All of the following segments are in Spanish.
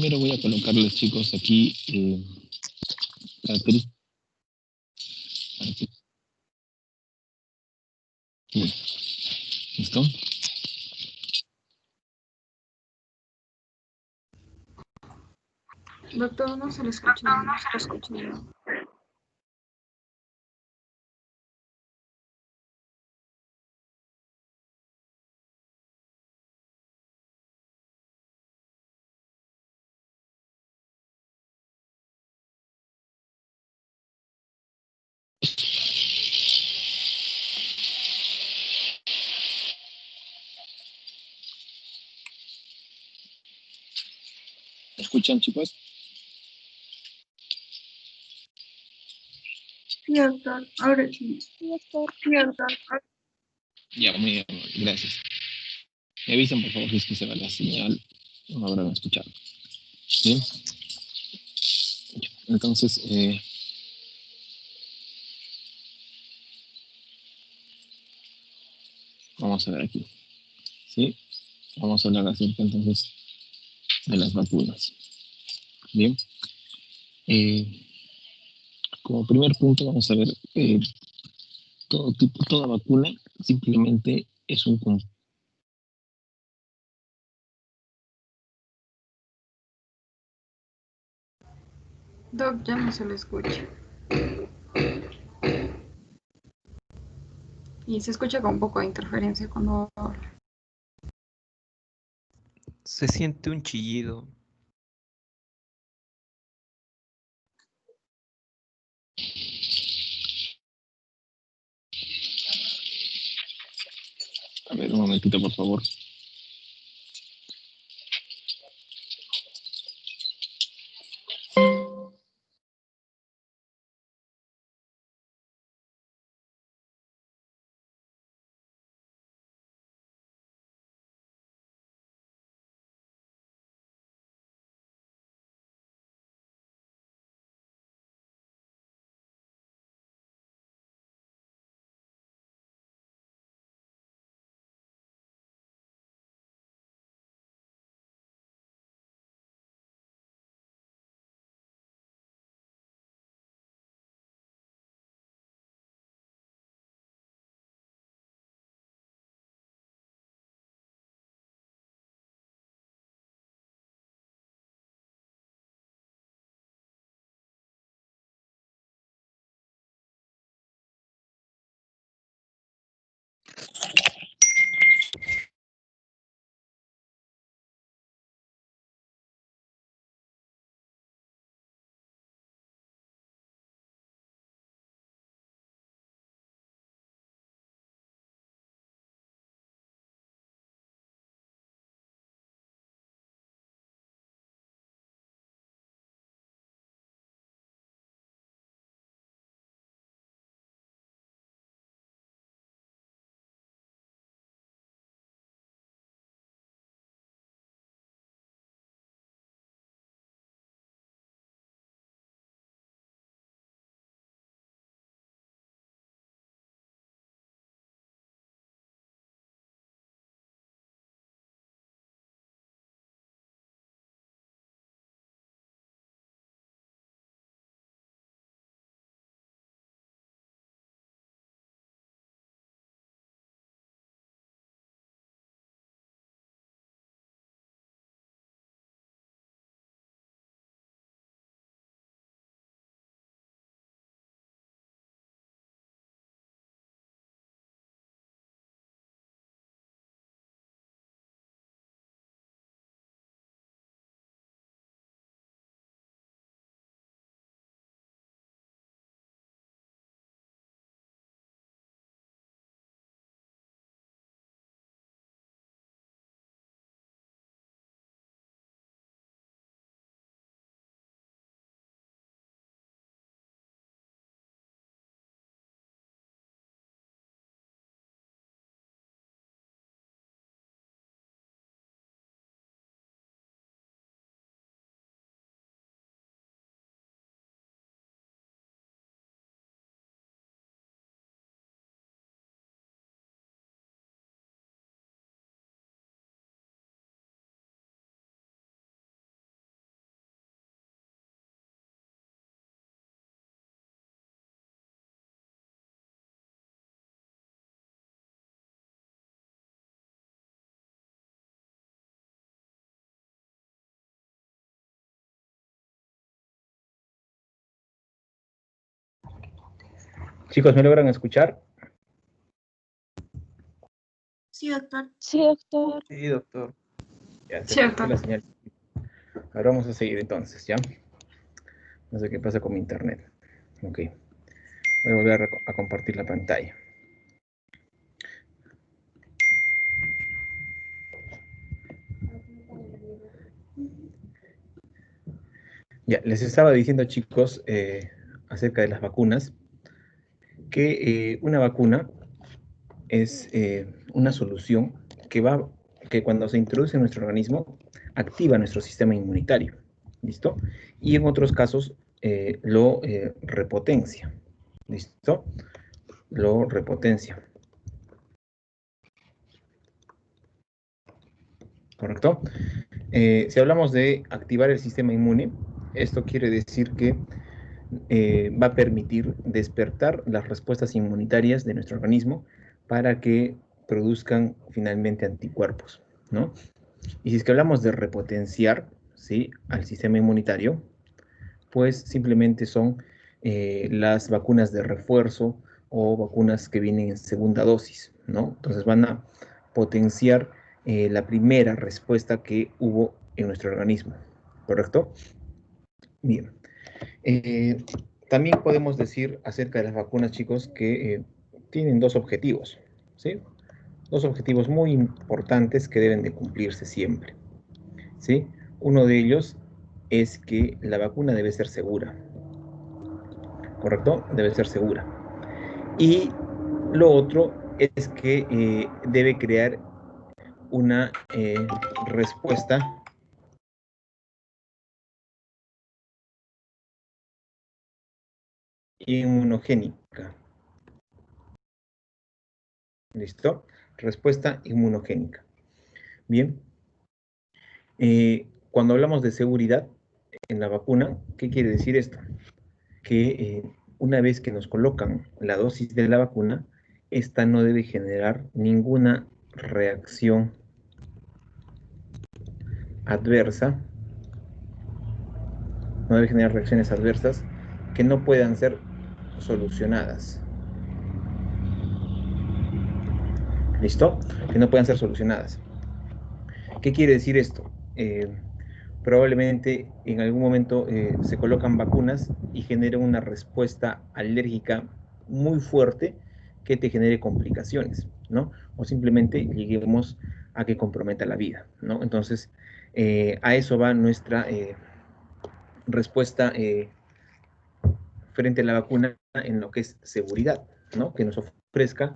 primero voy a colocarles, chicos, aquí características. ¿Listo? Doctor, no se le escucha. No se le escucha. ¿Me escuchan, chicos? Sí, doctor, ahora sí. Sí, doctor. Sí, doctor. Ya, muy bien, gracias. Me avisan, por favor, si es que se va la señal. No habrán escuchado. Bien. Entonces, vamos a ver aquí. ¿Sí? Vamos a hablar acerca entonces de las vacunas. Bien. Como primer punto, vamos a ver toda vacuna simplemente es un Doc, ya no se le escucha. Y se escucha con un poco de interferencia cuando habla. Se siente un chillido. A ver, un momentito, por favor. Chicos, ¿me logran escuchar? Sí, doctor. Sí, doctor. Sí, doctor. Ya, se Cierto. fue la señal. Ahora vamos a seguir entonces, ¿ya? No sé qué pasa con mi internet. Ok. Voy a volver a compartir la pantalla. Ya, les estaba diciendo, chicos, acerca de las vacunas, que una vacuna es una solución que cuando se introduce en nuestro organismo, activa nuestro sistema inmunitario, ¿listo? Y en otros casos lo repotencia, ¿listo? Lo repotencia, ¿correcto? Si hablamos de activar el sistema inmune, esto quiere decir que va a permitir despertar las respuestas inmunitarias de nuestro organismo para que produzcan finalmente anticuerpos, ¿no? Y si es que hablamos de repotenciar, ¿sí?, al sistema inmunitario, pues simplemente son las vacunas de refuerzo o vacunas que vienen en segunda dosis, ¿no? Entonces van a potenciar la primera respuesta que hubo en nuestro organismo, ¿correcto? Bien. Eh, También podemos decir acerca de las vacunas, chicos, que tienen dos objetivos, ¿sí? Dos objetivos muy importantes que deben de cumplirse siempre, ¿sí? Uno de ellos es que la vacuna debe ser segura, ¿correcto? Debe ser segura. Y lo otro es que debe crear una respuesta inmunogénica. ¿Listo? Respuesta inmunogénica. Bien. Cuando hablamos de seguridad en la vacuna, ¿qué quiere decir esto? Que una vez que nos colocan la dosis de la vacuna, esta no debe generar ninguna reacción adversa, no debe generar reacciones adversas que no puedan ser solucionadas. ¿Listo? Que no puedan ser solucionadas. ¿Qué quiere decir esto? Probablemente en algún momento se colocan vacunas y generan una respuesta alérgica muy fuerte que te genere complicaciones, ¿no? O simplemente lleguemos a que comprometa la vida, ¿no? Entonces, a eso va nuestra respuesta frente a la vacuna en lo que es seguridad, ¿no? Que nos ofrezca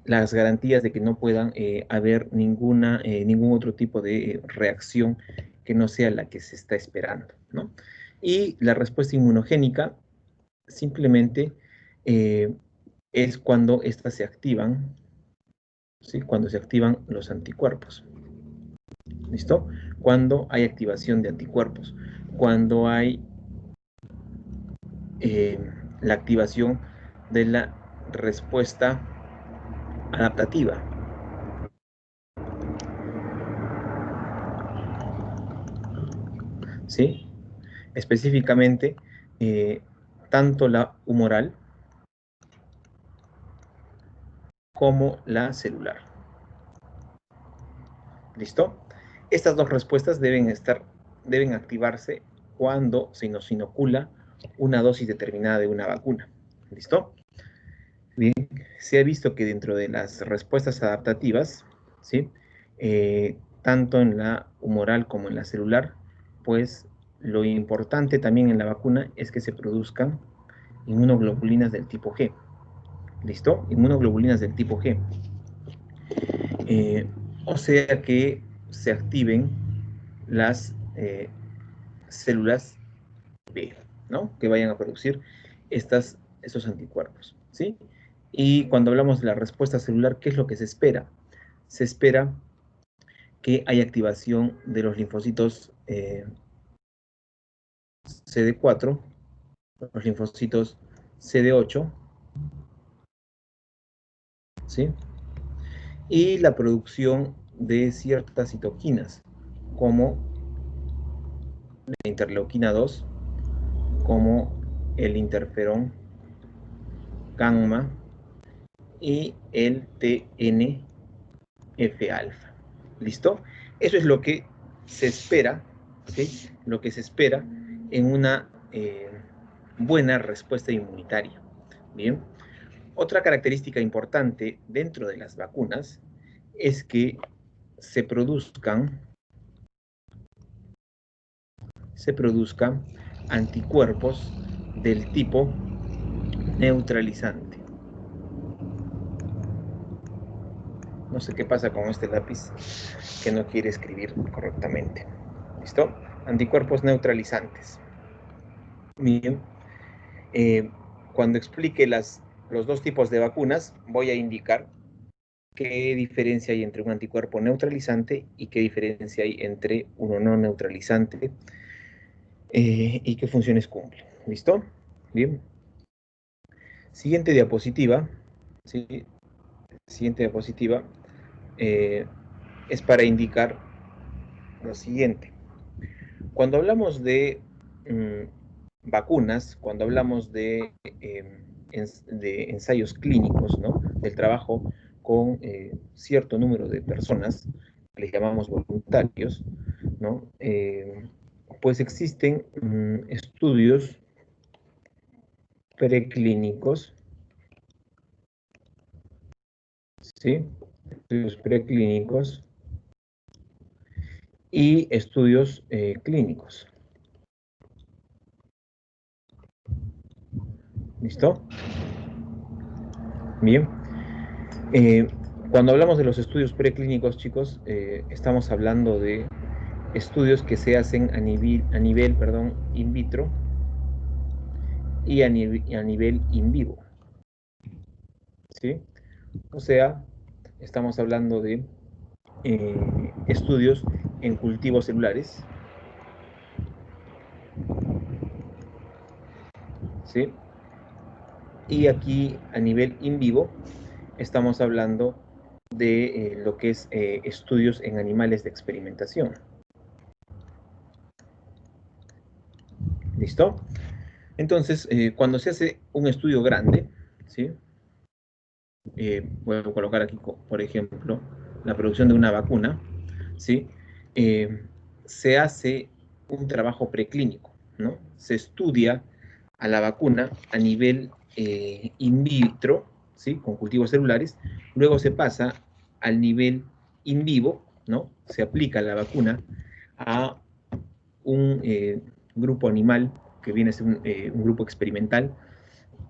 las garantías de que no puedan haber ningún otro tipo de reacción que no sea la que se está esperando, ¿no? Y la respuesta inmunogénica simplemente es cuando estas se activan, ¿sí? Cuando se activan los anticuerpos, ¿listo? Cuando hay activación de anticuerpos, cuando hay la activación de la respuesta adaptativa, ¿sí? Específicamente, tanto la humoral como la celular. ¿Listo? Estas dos respuestas deben activarse cuando se nos inocula una dosis determinada de una vacuna. ¿Listo? Bien, se ha visto que dentro de las respuestas adaptativas, ¿sí? Tanto en la humoral como en la celular, pues lo importante también en la vacuna es que se produzcan inmunoglobulinas del tipo G. ¿Listo? Inmunoglobulinas del tipo G. O sea que se activen las células B, ¿no? Que vayan a producir estos anticuerpos, ¿sí? Y cuando hablamos de la respuesta celular, ¿qué es lo que se espera? Se espera que haya activación de los linfocitos CD4, los linfocitos CD8, ¿sí? Y la producción de ciertas citoquinas, como la interleuquina 2, como el interferón gamma y el TNF-alfa. ¿Listo? Eso es lo que se espera, ¿sí? Lo que se espera en una buena respuesta inmunitaria. Bien. Otra característica importante dentro de las vacunas es que se produzcan anticuerpos del tipo neutralizante. No sé qué pasa con este lápiz que no quiere escribir correctamente. ¿Listo? Anticuerpos neutralizantes. Bien. Cuando explique los dos tipos de vacunas, voy a indicar qué diferencia hay entre un anticuerpo neutralizante y qué diferencia hay entre uno no neutralizante y qué funciones cumple. ¿Listo? Bien. Siguiente diapositiva. ¿Sí? Siguiente diapositiva es para indicar lo siguiente. Cuando hablamos de vacunas, cuando hablamos de ensayos clínicos, ¿no? Del trabajo con cierto número de personas, que les llamamos voluntarios, ¿no? Pues existen estudios preclínicos, ¿sí? Estudios preclínicos y estudios clínicos. ¿Listo? Bien. Cuando hablamos de los estudios preclínicos, chicos, estamos hablando de estudios que se hacen a nivel in vitro y a nivel in vivo. ¿Sí? O sea, estamos hablando de estudios en cultivos celulares. ¿Sí? Y aquí a nivel in vivo estamos hablando de lo que es estudios en animales de experimentación. ¿Listo? Entonces, cuando se hace un estudio grande, ¿sí? Voy a colocar aquí, por ejemplo, la producción de una vacuna, ¿sí? Se hace un trabajo preclínico, ¿no? Se estudia a la vacuna a nivel in vitro, ¿sí? Con cultivos celulares, luego se pasa al nivel in vivo, ¿no? Se aplica la vacuna a un grupo animal que viene a ser un grupo experimental,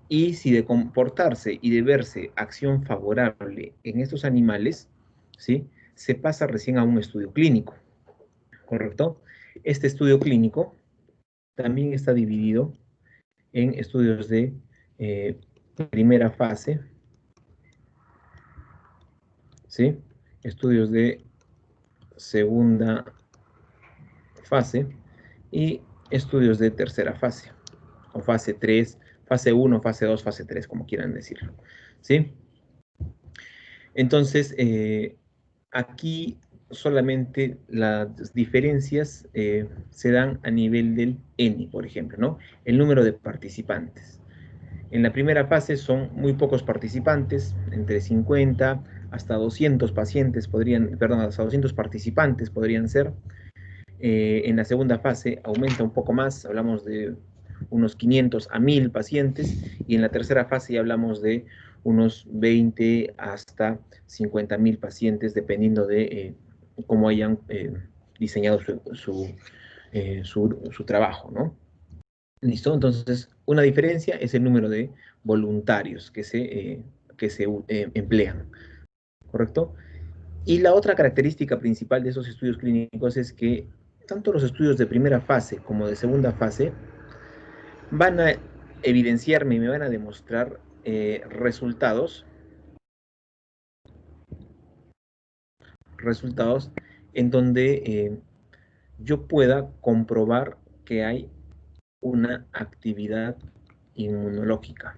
y si de comportarse y de verse acción favorable en estos animales, ¿sí? Se pasa recién a un estudio clínico, ¿correcto? Este estudio clínico también está dividido en estudios de primera fase, ¿sí? Estudios de segunda fase y estudios de tercera fase, o fase 3, fase 1, fase 2, fase 3, como quieran decirlo, ¿sí? Entonces, aquí solamente las diferencias se dan a nivel del N, por ejemplo, ¿no? El número de participantes. En la primera fase son muy pocos participantes, entre 50 hasta 200 pacientes podrían, perdón, hasta 200 participantes podrían ser. En la segunda fase aumenta un poco más, hablamos de unos 500 a 1000 pacientes, y en la tercera fase ya hablamos de unos 20 hasta 50.000 pacientes, dependiendo de cómo hayan diseñado su trabajo, ¿no? ¿Listo? Entonces, una diferencia es el número de voluntarios que se emplean, ¿correcto? Y la otra característica principal de esos estudios clínicos es que tanto los estudios de primera fase como de segunda fase van a evidenciarme y me van a demostrar resultados en donde yo pueda comprobar que hay una actividad inmunológica.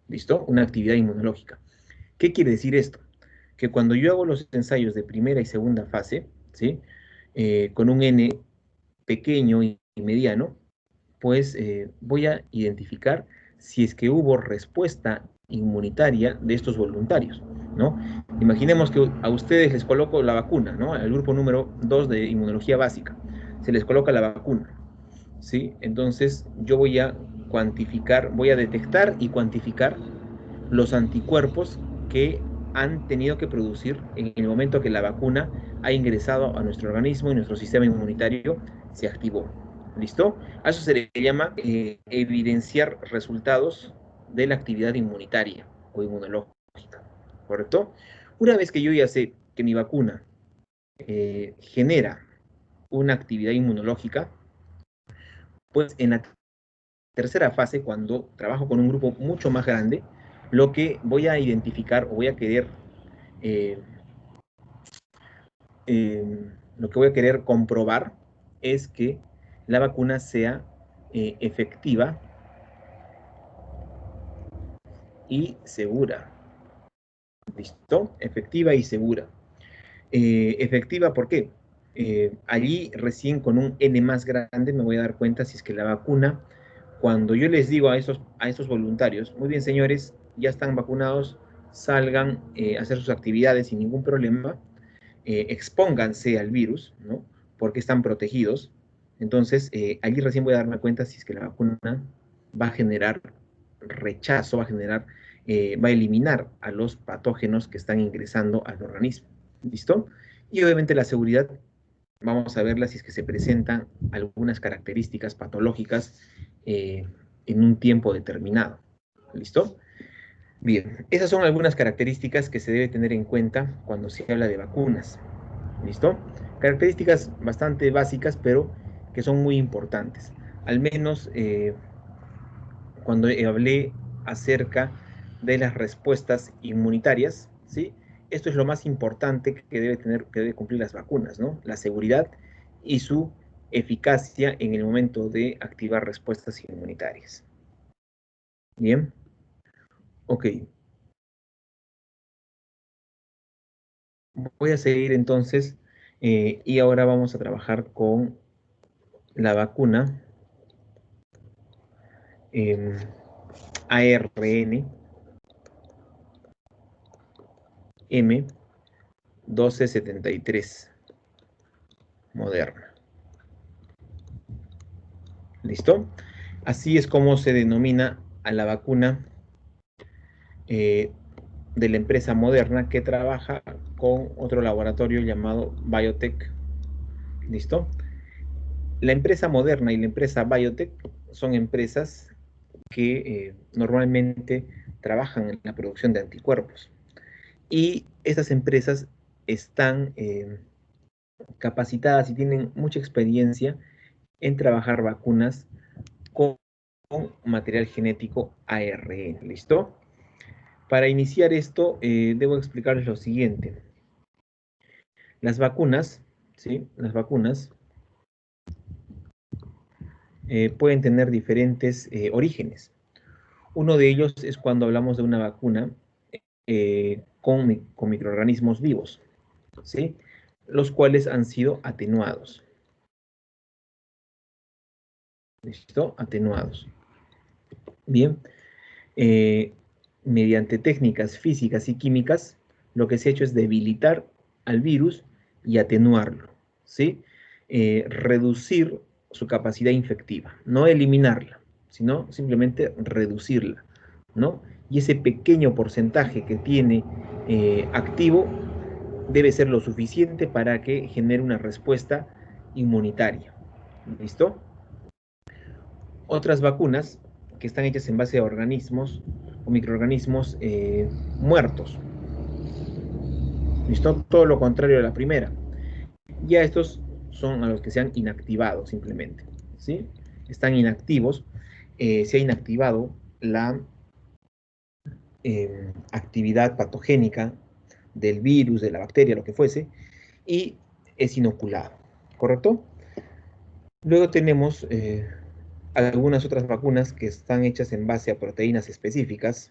¿Listo? Una actividad inmunológica. ¿Qué quiere decir esto? Que cuando yo hago los ensayos de primera y segunda fase, ¿sí? Con un N pequeño mediano, pues voy a identificar si es que hubo respuesta inmunitaria de estos voluntarios, ¿no? Imaginemos que a ustedes les coloco la vacuna, ¿no? Al grupo número 2 de inmunología básica, se les coloca la vacuna, ¿sí? Entonces yo voy a cuantificar, voy a detectar y cuantificar los anticuerpos que han tenido que producir en el momento que la vacuna ha ingresado a nuestro organismo y nuestro sistema inmunitario se activó. ¿Listo? A eso se le llama evidenciar resultados de la actividad inmunitaria o inmunológica. ¿Correcto? Una vez que yo ya sé que mi vacuna genera una actividad inmunológica, pues en la tercera fase, cuando trabajo con un grupo mucho más grande, lo que voy a identificar o voy a querer, eh, lo que voy a querer comprobar es que la vacuna sea efectiva y segura. ¿Listo? Efectiva y segura. Efectiva, ¿por qué? Allí recién con un N más grande me voy a dar cuenta si es que la vacuna, cuando yo les digo a esos voluntarios, muy bien señores, ya están vacunados, salgan a hacer sus actividades sin ningún problema, expónganse al virus, ¿no? Porque están protegidos. Entonces, allí recién voy a darme cuenta si es que la vacuna va a generar rechazo, va a eliminar a los patógenos que están ingresando al organismo. ¿Listo? Y obviamente la seguridad, vamos a verla si es que se presentan algunas características patológicas en un tiempo determinado. ¿Listo? Bien, esas son algunas características que se debe tener en cuenta cuando se habla de vacunas. ¿Listo? Características bastante básicas, pero que son muy importantes. Al menos cuando hablé acerca de las respuestas inmunitarias, ¿sí? Esto es lo más importante que debe cumplir las vacunas, ¿no? La seguridad y su eficacia en el momento de activar respuestas inmunitarias. Bien, ok. Voy a seguir entonces y ahora vamos a trabajar con la vacuna ARN M1273 Moderna. ¿Listo? Así es como se denomina a la vacuna eh, de la empresa Moderna que trabaja con otro laboratorio llamado Biotech. ¿Listo? La empresa Moderna y la empresa Biotech son empresas que normalmente trabajan en la producción de anticuerpos. Y estas empresas están capacitadas y tienen mucha experiencia en trabajar vacunas con material genético ARN. ¿Listo? Para iniciar esto, debo explicarles lo siguiente. Las vacunas, ¿sí? Las vacunas pueden tener diferentes orígenes. Uno de ellos es cuando hablamos de una vacuna con microorganismos vivos, ¿sí? Los cuales han sido atenuados. ¿Listo? Atenuados. Bien. Eh, Mediante técnicas físicas y químicas, lo que se ha hecho es debilitar al virus y atenuarlo, ¿sí? Reducir su capacidad infectiva, no eliminarla, sino simplemente reducirla, ¿no? Y ese pequeño porcentaje que tiene activo debe ser lo suficiente para que genere una respuesta inmunitaria. ¿Listo? Otras vacunas que están hechas en base a organismos o microorganismos muertos. ¿Listo? Todo lo contrario a la primera. Ya estos son a los que se han inactivado simplemente. ¿Sí? Están inactivos. Se ha inactivado la actividad patogénica del virus, de la bacteria, lo que fuese, y es inoculado. ¿Correcto? Luego tenemos algunas otras vacunas que están hechas en base a proteínas específicas.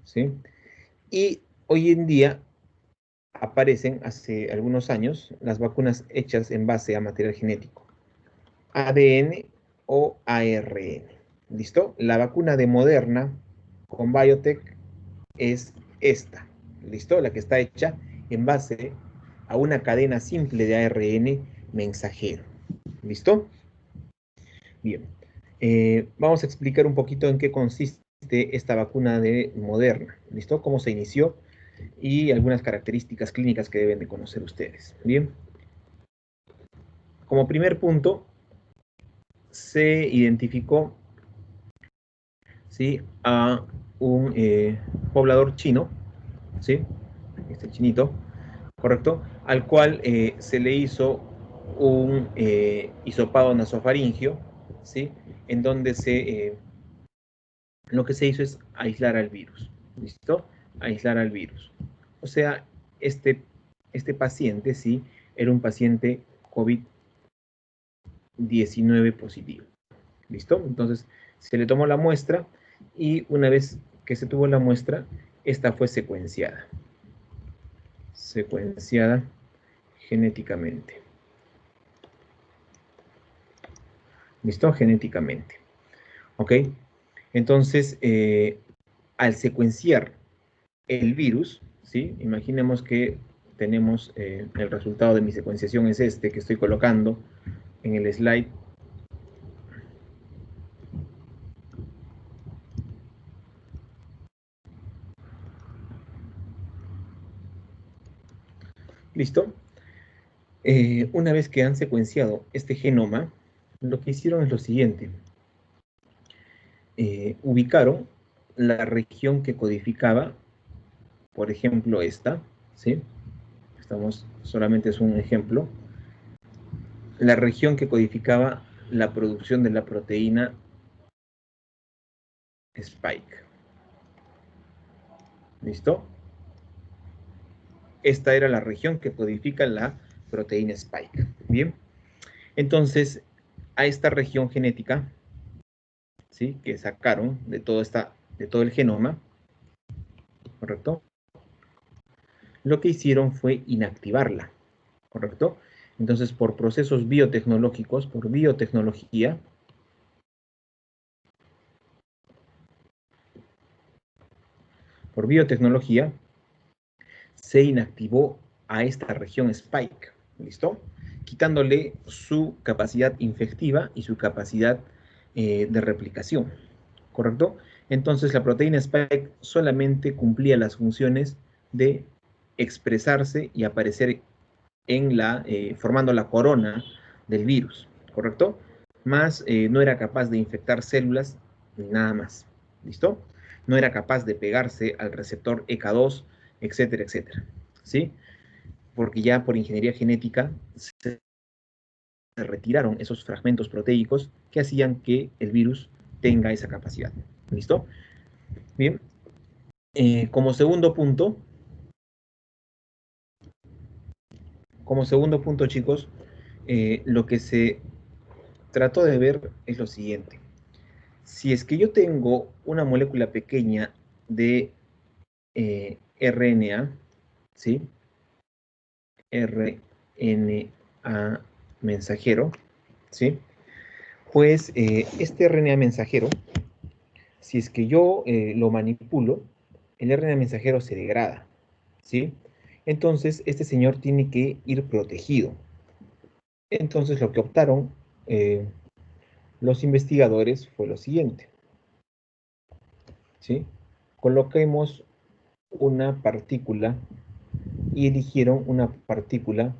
¿Sí? Y hoy en día aparecen hace algunos años las vacunas hechas en base a material genético, ADN o ARN. ¿Listo? La vacuna de Moderna con Biotech es esta. ¿Listo? La que está hecha en base a una cadena simple de ARN mensajero. ¿Listo? Bien. Vamos a explicar un poquito en qué consiste esta vacuna de Moderna. ¿Listo? Cómo se inició y algunas características clínicas que deben de conocer ustedes. Bien. Como primer punto, se identificó, ¿sí?, a un poblador chino, ¿sí?, este chinito, ¿correcto?, al cual se le hizo un hisopado nasofaringio, ¿sí?, en donde lo que se hizo es aislar al virus, ¿listo? Aislar al virus. O sea, este paciente, sí, era un paciente COVID-19 positivo, ¿listo? Entonces, se le tomó la muestra y una vez que se tuvo la muestra, esta fue secuenciada genéticamente. ¿Listo? Genéticamente. ¿Ok? Entonces, al secuenciar el virus, ¿sí? Imaginemos que tenemos el resultado de mi secuenciación es este que estoy colocando en el slide. ¿Listo? Una vez que han secuenciado este genoma, lo que hicieron es lo siguiente. Ubicaron la región que codificaba, por ejemplo, esta, ¿sí? Solamente es un ejemplo. La región que codificaba la producción de la proteína Spike. ¿Listo? Esta era la región que codifica la proteína Spike. Bien. Entonces, a esta región genética, ¿sí?, que sacaron de todo el genoma, ¿correcto?, lo que hicieron fue inactivarla, ¿correcto? Entonces, por procesos biotecnológicos, por biotecnología, se inactivó a esta región Spike, ¿listo? Quitándole su capacidad infectiva y su capacidad de replicación, ¿correcto? Entonces la proteína Spike solamente cumplía las funciones de expresarse y aparecer formando la corona del virus, ¿correcto? Más no era capaz de infectar células ni nada más, ¿listo? No era capaz de pegarse al receptor ECA2, etcétera, etcétera, ¿sí? Porque ya por ingeniería genética se retiraron esos fragmentos proteicos que hacían que el virus tenga esa capacidad, ¿listo? Bien, como segundo punto, chicos, lo que se trató de ver es lo siguiente. Si es que yo tengo una molécula pequeña de RNA, ¿sí? RNA mensajero, ¿sí? Pues este RNA mensajero, si es que yo lo manipulo, el RNA mensajero se degrada, ¿sí? Entonces, este señor tiene que ir protegido. Entonces, lo que optaron los investigadores fue lo siguiente, ¿sí? Coloquemos una partícula y eligieron una partícula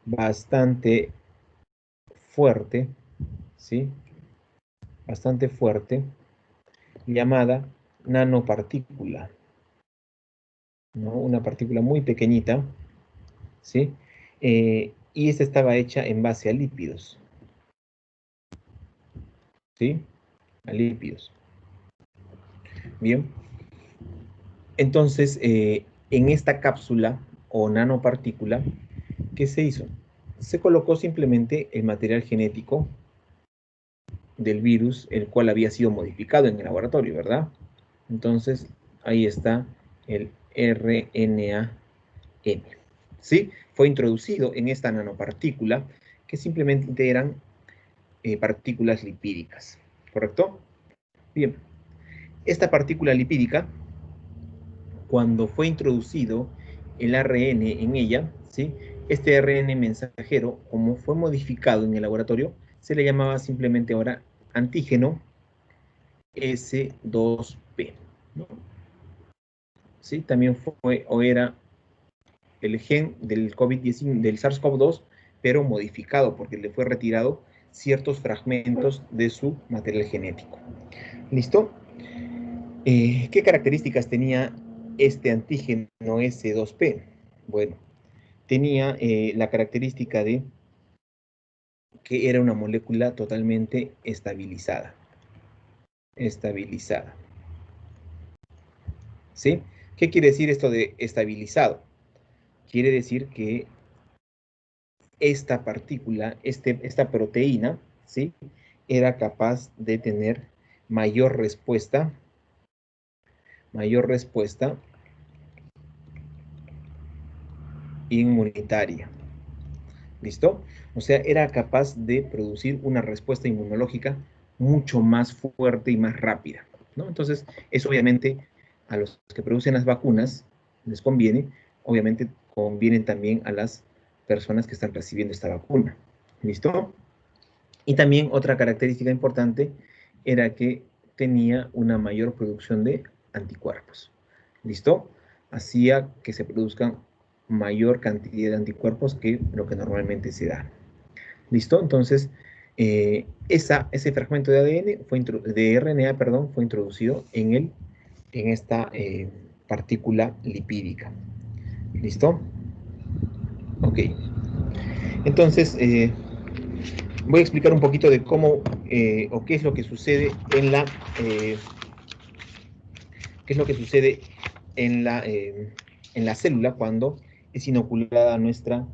bastante fuerte, ¿sí? Bastante fuerte, llamada nanopartícula, ¿no? Una partícula muy pequeñita, ¿sí? Y esta estaba hecha en base a lípidos, ¿sí? A lípidos. Bien. Entonces, en esta cápsula o nanopartícula, ¿qué se hizo? Se colocó simplemente el material genético del virus, el cual había sido modificado en el laboratorio, ¿verdad? Entonces, ahí está el RNA-M, ¿sí? Fue introducido en esta nanopartícula, que simplemente eran partículas lipídicas, ¿correcto? Bien, esta partícula lipídica, cuando fue introducido el ARN en ella, ¿sí? Este ARN mensajero, como fue modificado en el laboratorio, se le llamaba simplemente ahora antígeno S2P, ¿no? ¿Sí? También fue o era el gen del COVID-19, del SARS-CoV-2, pero modificado porque le fue retirado ciertos fragmentos de su material genético. ¿Listo? ¿Qué características tenía este antígeno S2P? Bueno, tenía la característica de que era una molécula totalmente estabilizada. Estabilizada. ¿Sí? ¿Qué quiere decir esto de estabilizado? Quiere decir que esta partícula, esta proteína, ¿sí? Era capaz de tener mayor respuesta inmunitaria. ¿Listo? O sea, era capaz de producir una respuesta inmunológica mucho más fuerte y más rápida, ¿no? Entonces, eso obviamente a los que producen las vacunas les conviene, obviamente conviene también a las personas que están recibiendo esta vacuna. ¿Listo? Y también otra característica importante era que tenía una mayor producción de anticuerpos. ¿Listo? Hacía que se produzcan mayor cantidad de anticuerpos que lo que normalmente se da. ¿Listo? Entonces, ese fragmento de ADN, de RNA, perdón, fue introducido en esta partícula lipídica. ¿Listo? Ok. Entonces, voy a explicar un poquito de cómo o qué es lo que sucede en la en la célula cuando es inoculada nuestra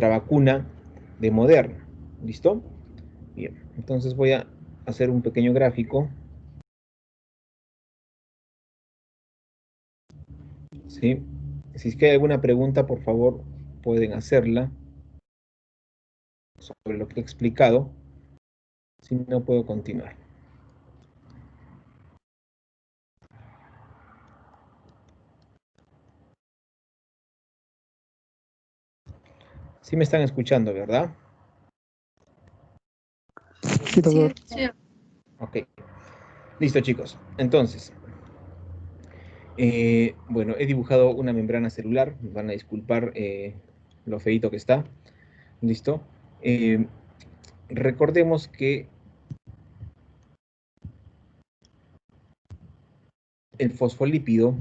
vacuna de Moderna. ¿Listo? Bien, entonces voy a hacer un pequeño gráfico. ¿Sí? Si es que hay alguna pregunta, por favor, pueden hacerla sobre lo que he explicado. Si no, puedo continuar. Sí me están escuchando, ¿verdad? Sí, doctor. Sí, Ok. Listo, chicos. Entonces, bueno, he dibujado una membrana celular. Me van a disculpar lo feito que está. ¿Listo? Recordemos que el fosfolípido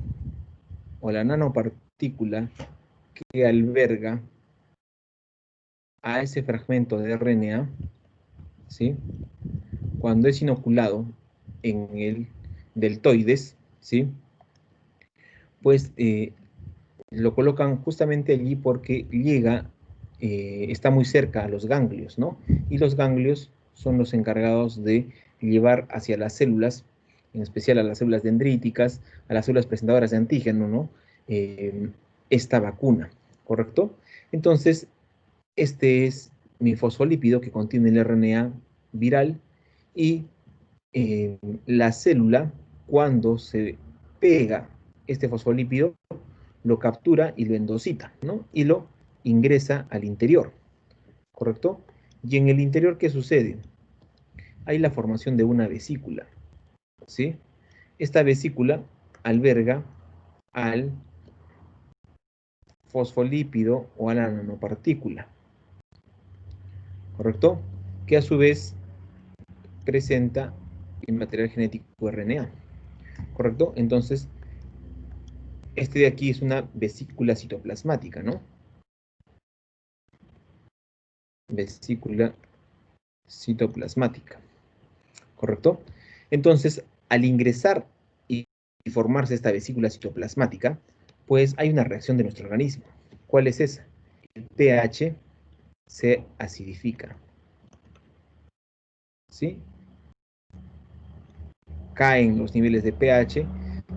o la nanopartícula que alberga a ese fragmento de RNA, ¿sí? Cuando es inoculado en el deltoides, ¿sí? Pues lo colocan justamente allí porque está muy cerca a los ganglios, ¿no? Y los ganglios son los encargados de llevar hacia las células, en especial a las células dendríticas, a las células presentadoras de antígeno, ¿no? Esta vacuna, ¿correcto? Entonces, este es mi fosfolípido que contiene el RNA viral y la célula, cuando se pega este fosfolípido, lo captura y lo endocita, ¿no? Y lo ingresa al interior, ¿correcto? Y en el interior, ¿qué sucede? Hay la formación de una vesícula, ¿sí? Esta vesícula alberga al fosfolípido o a la nanopartícula, ¿correcto? Que a su vez presenta el material genético RNA, ¿correcto? Entonces, este de aquí es una vesícula citoplasmática, ¿no? Vesícula citoplasmática, ¿correcto? Entonces, al ingresar y formarse esta vesícula citoplasmática, pues hay una reacción de nuestro organismo. ¿Cuál es esa? El pH se acidifica, ¿sí? Caen los niveles de pH,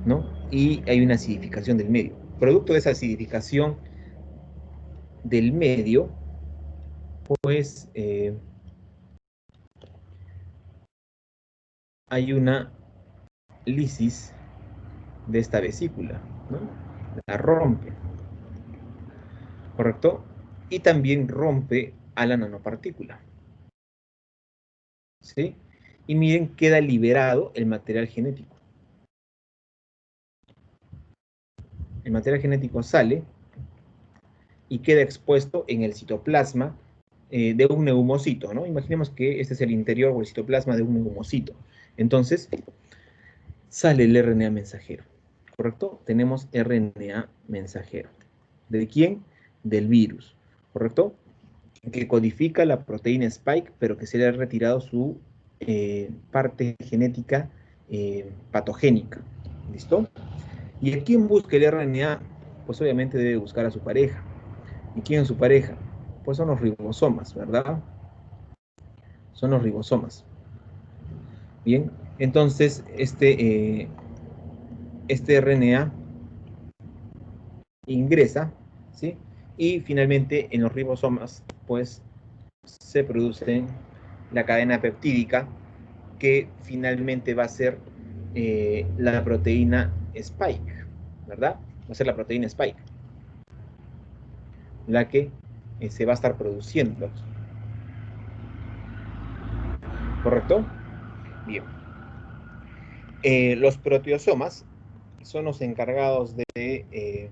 ¿no? Y hay una acidificación del medio. producto de esa acidificación del medio, pues hay una lisis de esta vesícula, ¿no? La rompe, ¿correcto? Y también rompe a la nanopartícula, ¿sí? Y miren, queda liberado el material genético. El material genético sale y queda expuesto en el citoplasma de un neumocito, ¿no? Imaginemos que este es el interior o el citoplasma de un neumocito. Entonces, sale el RNA mensajero, ¿correcto? Tenemos RNA mensajero. ¿De quién? Del virus, ¿correcto? Que codifica la proteína Spike, pero que se le ha retirado su parte genética patogénica. ¿Listo? ¿Y a quién busca el RNA? Pues obviamente debe buscar a su pareja. ¿Y quién es su pareja? Pues son los ribosomas, ¿verdad? Son los ribosomas. Bien, entonces este RNA ingresa, ¿sí? Y finalmente en los ribosomas, pues se produce la cadena peptídica que finalmente va a ser la proteína Spike, ¿verdad? Va a ser la proteína Spike, la que se va a estar produciendo. ¿Correcto? Bien. Los proteosomas son los encargados de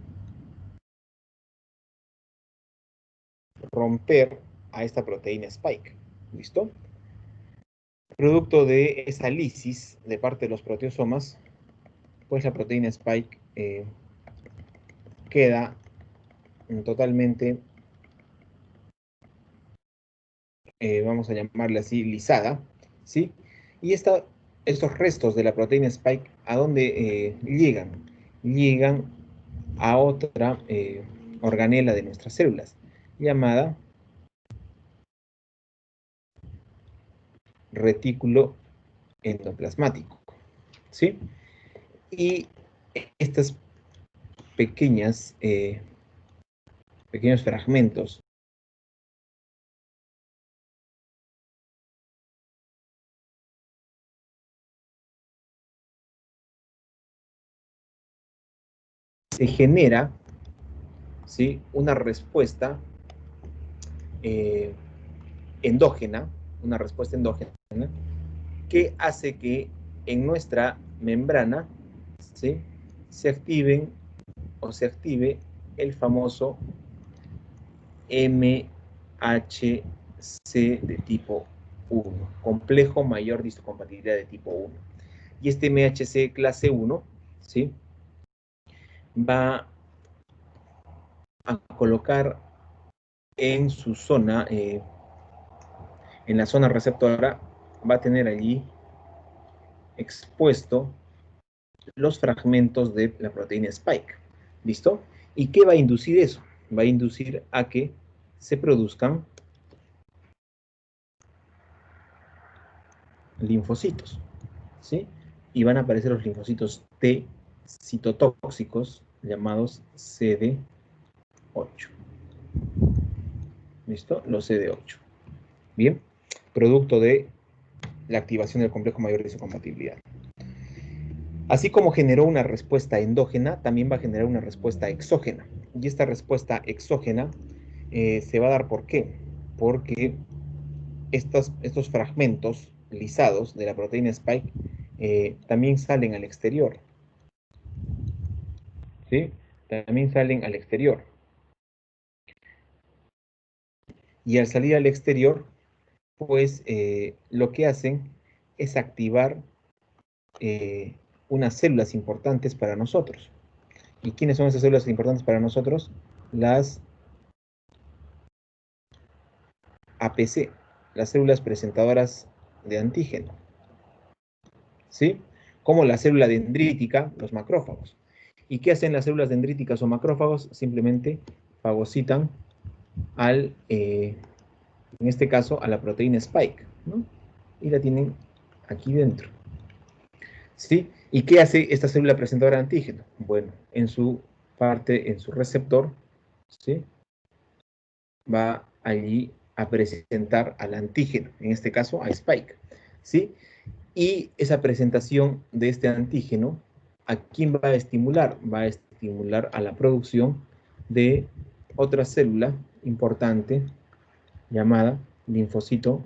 romper a esta proteína Spike. ¿Listo? Producto de esa lisis de parte de los proteosomas, pues la proteína Spike queda totalmente, vamos a llamarla así, lisada, ¿sí? Y estos restos de la proteína Spike, ¿a dónde llegan? Llegan a otra organela de nuestras células, llamada retículo endoplasmático, ¿sí? Y estas pequeños fragmentos se genera, ¿sí?, una respuesta endógena, que hace que en nuestra membrana, ¿sí?, se active el famoso MHC de tipo 1, complejo mayor de histocompatibilidad de tipo 1. Y este MHC clase 1, ¿sí?, va a colocar en su zona, en la zona receptora, va a tener allí expuesto los fragmentos de la proteína Spike. ¿Listo? ¿Y qué va a inducir eso? Va a inducir a que se produzcan linfocitos, ¿sí? Y van a aparecer los linfocitos T citotóxicos llamados CD8. ¿Listo? Los CD8. Bien, producto de la activación del complejo mayor de isocompatibilidad. Así como generó una respuesta endógena, también va a generar una respuesta exógena. Y esta respuesta exógena se va a dar ¿por qué? Porque estos fragmentos lisados de la proteína Spike también salen al exterior. ¿Sí? También salen al exterior. Y al salir al exterior, pues lo que hacen es activar unas células importantes para nosotros. ¿Y quiénes son esas células importantes para nosotros? Las APC, las células presentadoras de antígeno, ¿sí? Como la célula dendrítica, los macrófagos. ¿Y qué hacen las células dendríticas o macrófagos? Simplemente fagocitan en este caso, a la proteína Spike, ¿no? Y la tienen aquí dentro, ¿sí? ¿Y qué hace esta célula presentadora de antígeno? Bueno, en su parte en su receptor, ¿sí? Va allí a presentar al antígeno, en este caso a Spike, ¿sí? Y esa presentación de este antígeno, ¿a quién va a estimular? Va a estimular a la producción de otra célula importante llamada linfocito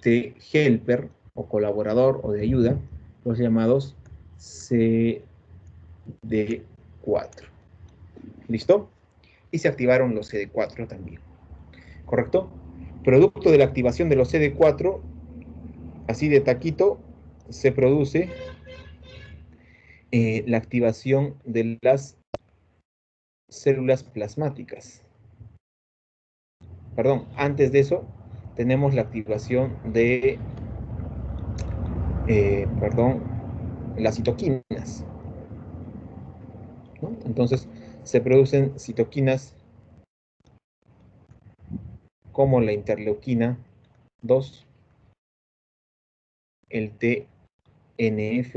T helper o colaborador o de ayuda, los llamados CD4. ¿Listo? Y se activaron los CD4 también. ¿Correcto? Producto de la activación de los CD4, así de taquito, se produce la activación de las células plasmáticas. Perdón, antes de eso tenemos la activación de, las citoquinas, ¿no? Entonces se producen citoquinas como la interleuquina 2, el TNF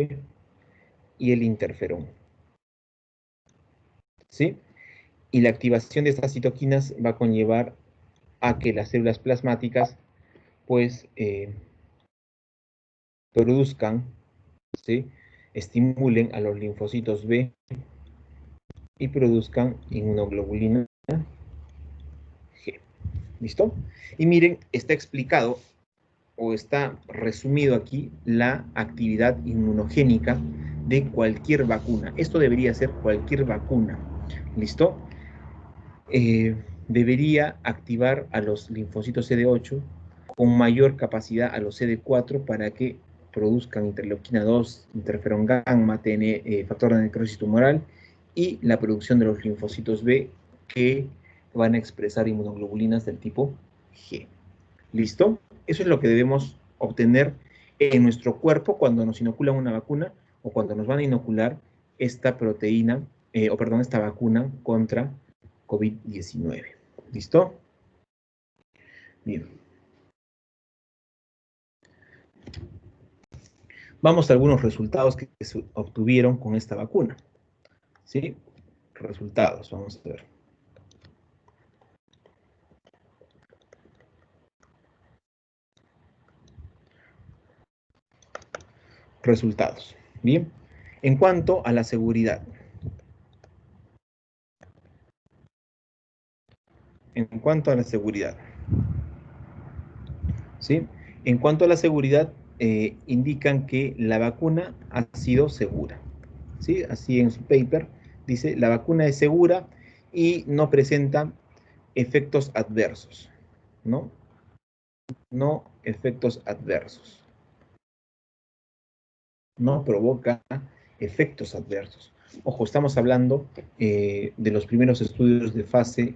y el interferón, ¿sí? Y la activación de estas citoquinas va a conllevar a que las células plasmáticas pues produzcan, ¿sí? Estimulen a los linfocitos B y produzcan inmunoglobulina G. ¿Listo? Y miren, está explicado o está resumido aquí la actividad inmunogénica de cualquier vacuna. Esto debería ser cualquier vacuna. ¿Listo? Debería activar a los linfocitos CD8 con mayor capacidad a los CD4 para que produzcan interleuquina 2, interferón gamma, factor de necrosis tumoral y la producción de los linfocitos B que van a expresar inmunoglobulinas del tipo G. ¿Listo? Eso es lo que debemos obtener en nuestro cuerpo cuando nos inoculan una vacuna o cuando nos van a inocular esta proteína, esta vacuna contra COVID-19. ¿Listo? Bien. Vamos a algunos resultados que se obtuvieron con esta vacuna. ¿Sí? Resultados, vamos a ver. Resultados. Bien. En cuanto a la seguridad. ¿Sí? En cuanto a la seguridad, indican que la vacuna ha sido segura. ¿Sí? Así en su paper dice, la vacuna es segura y no presenta efectos adversos, ¿no? No efectos adversos. No provoca efectos adversos. Ojo, estamos hablando de los primeros estudios de fase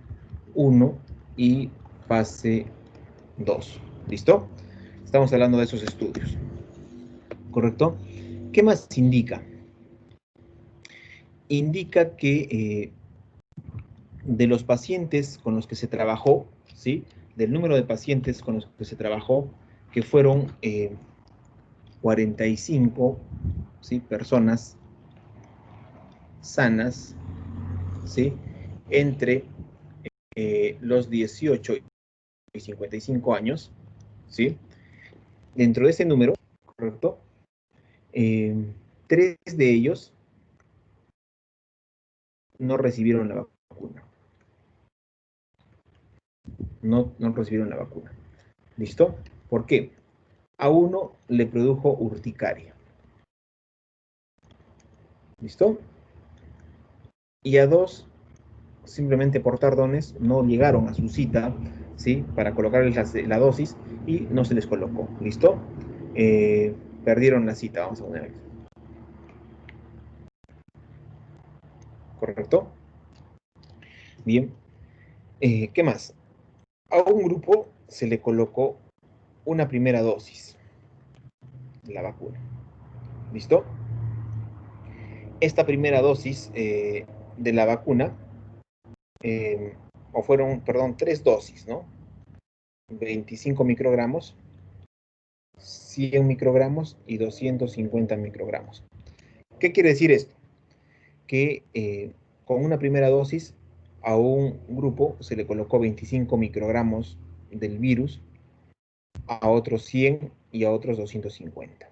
1 y fase 2. ¿Listo? Estamos hablando de esos estudios. ¿Correcto? ¿Qué más indica? Indica que de los pacientes con los que se trabajó, ¿sí? Del número de pacientes con los que se trabajó, que fueron 45, ¿sí? Personas sanas, ¿sí? Entre los 18 y 55 años, ¿sí? Dentro de ese número, ¿correcto? 3 de ellos no recibieron la vacuna. No recibieron la vacuna. ¿Listo? ¿Por qué? A uno le produjo urticaria. ¿Listo? Y a 2, simplemente por tardones, no llegaron a su cita, ¿sí? Para colocarles la dosis y no se les colocó. ¿Listo? Perdieron la cita, vamos a poner aquí. ¿Correcto? Bien. ¿Qué más? A un grupo se le colocó una primera dosis de la vacuna. ¿Listo? Esta primera dosis de la vacuna, o fueron, perdón, 3 dosis, ¿no? 25 microgramos, 100 microgramos y 250 microgramos. ¿Qué quiere decir esto? Que con una primera dosis a un grupo se le colocó 25 microgramos del virus, a otros 100 y a otros 250.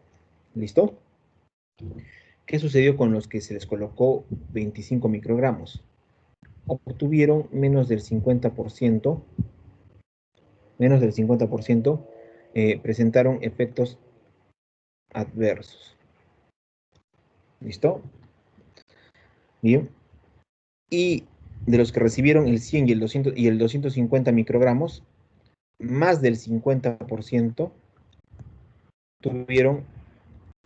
¿Listo? ¿Qué sucedió con los que se les colocó 25 microgramos? Obtuvieron menos del 50%, presentaron efectos adversos. ¿Listo? Bien. Y de los que recibieron el 100 y el 200 y el 250 microgramos, más del 50% tuvieron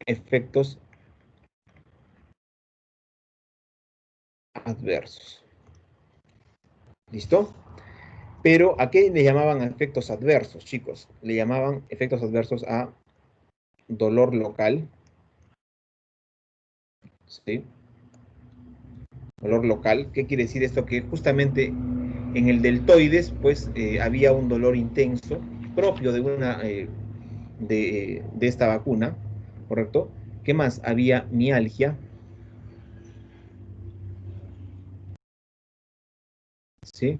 efectos adversos. ¿Listo? Pero ¿a qué le llamaban efectos adversos, chicos? Le llamaban efectos adversos a dolor local, ¿sí? Dolor local. ¿Qué quiere decir esto? Que justamente en el deltoides, pues, había un dolor intenso propio de una de esta vacuna, ¿correcto? ¿Qué más? Había mialgia, ¿sí?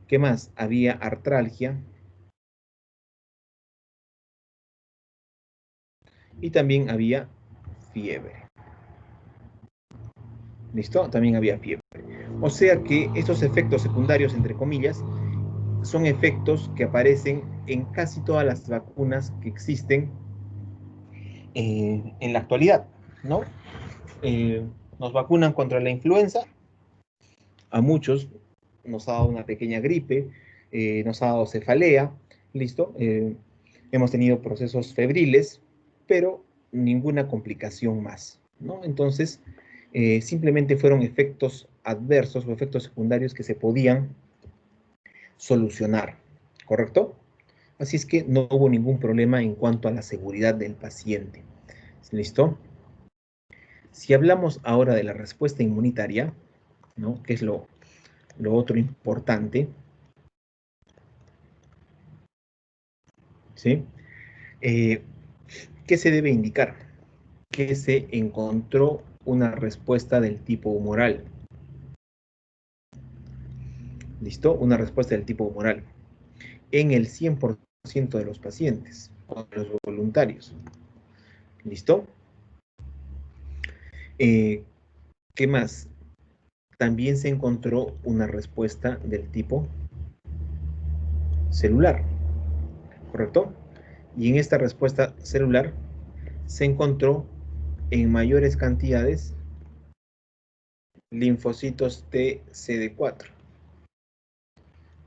¿Qué más? Había artralgia y también había fiebre. ¿Listo? También había fiebre. O sea que estos efectos secundarios, entre comillas, son efectos que aparecen en casi todas las vacunas que existen en la actualidad, ¿no? Nos vacunan contra la influenza, a muchos nos ha dado una pequeña gripe, nos ha dado cefalea, ¿listo? Hemos tenido procesos febriles, pero ninguna complicación más, ¿no? Entonces, simplemente fueron efectos adversos o efectos secundarios que se podían solucionar, ¿correcto? Así es que no hubo ningún problema en cuanto a la seguridad del paciente. ¿Listo? Si hablamos ahora de la respuesta inmunitaria, ¿no? Que es lo otro importante, ¿sí? ¿Qué se debe indicar? Que se encontró una respuesta del tipo humoral. ¿Listo? Una respuesta del tipo humoral en el 100% de los pacientes, o de los voluntarios. ¿Listo? ¿Qué más? También se encontró una respuesta del tipo celular, ¿correcto? Y en esta respuesta celular se encontró en mayores cantidades linfocitos TCD4,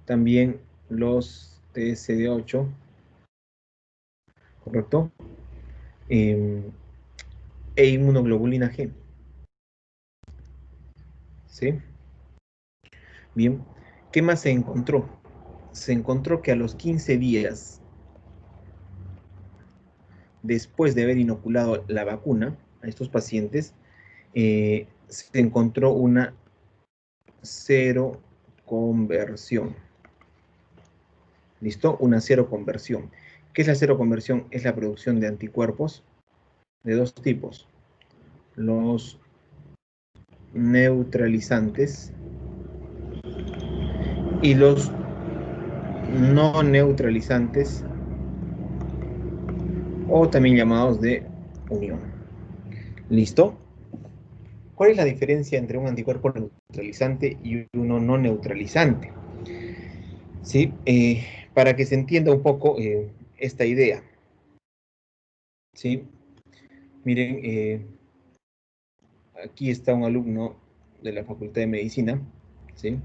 también los TCD8, ¿correcto? E inmunoglobulina G, ¿sí? Bien, ¿qué más se encontró? Se encontró que a los 15 días después de haber inoculado la vacuna a estos pacientes, se encontró una cero conversión. ¿Listo? Una cero conversión. ¿Qué es la cero conversión? Es la producción de anticuerpos de dos tipos. Los neutralizantes y los no neutralizantes, o también llamados de unión. ¿Listo? ¿Cuál es la diferencia entre un anticuerpo neutralizante y uno no neutralizante? ¿Sí? Para que se entienda un poco esta idea. ¿Sí? Miren, aquí está un alumno de la Facultad de Medicina, ¿sí?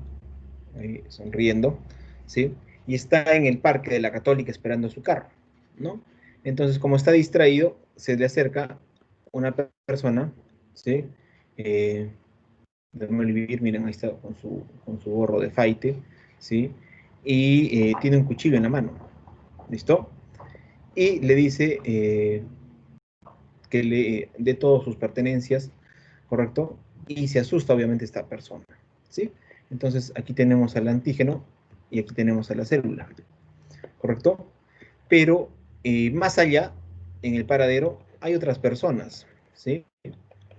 Ahí sonriendo, ¿sí? Y está en el parque de la Católica esperando su carro, ¿no? Entonces, como está distraído, se le acerca una persona, ¿sí? De vivir, miren, ahí está con su gorro de faite, ¿sí? Y tiene un cuchillo en la mano, ¿listo? Y le dice que le dé todas sus pertenencias, ¿correcto? Y se asusta obviamente esta persona, ¿sí? Entonces aquí tenemos al antígeno y aquí tenemos a la célula, ¿correcto? Pero más allá, en el paradero, hay otras personas, ¿sí?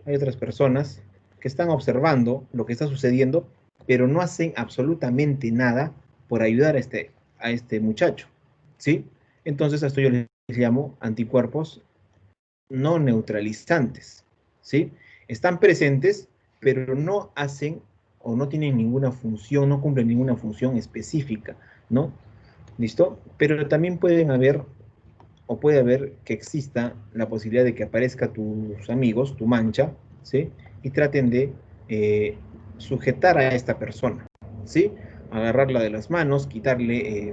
Hay otras personas que están observando lo que está sucediendo, pero no hacen absolutamente nada por ayudar a este muchacho, ¿sí? Entonces a esto yo les llamo anticuerpos no neutralizantes, ¿sí? Están presentes, pero no hacen o no tienen ninguna función, no cumplen ninguna función específica, ¿no? ¿Listo? Pero también pueden haber, o puede haber que exista la posibilidad de que aparezca tus amigos, tu mancha, ¿sí? Y traten de sujetar a esta persona, ¿sí? Agarrarla de las manos, quitarle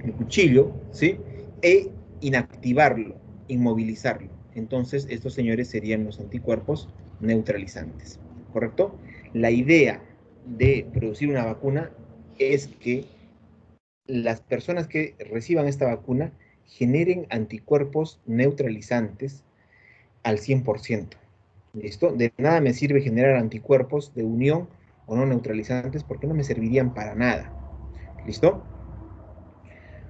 el cuchillo, ¿sí? E inactivarlo, inmovilizarlo. Entonces, estos señores serían los anticuerpos neutralizantes, ¿correcto? La idea de producir una vacuna es que las personas que reciban esta vacuna generen anticuerpos neutralizantes al 100%. ¿Listo? De nada me sirve generar anticuerpos de unión o no neutralizantes porque no me servirían para nada. ¿Listo?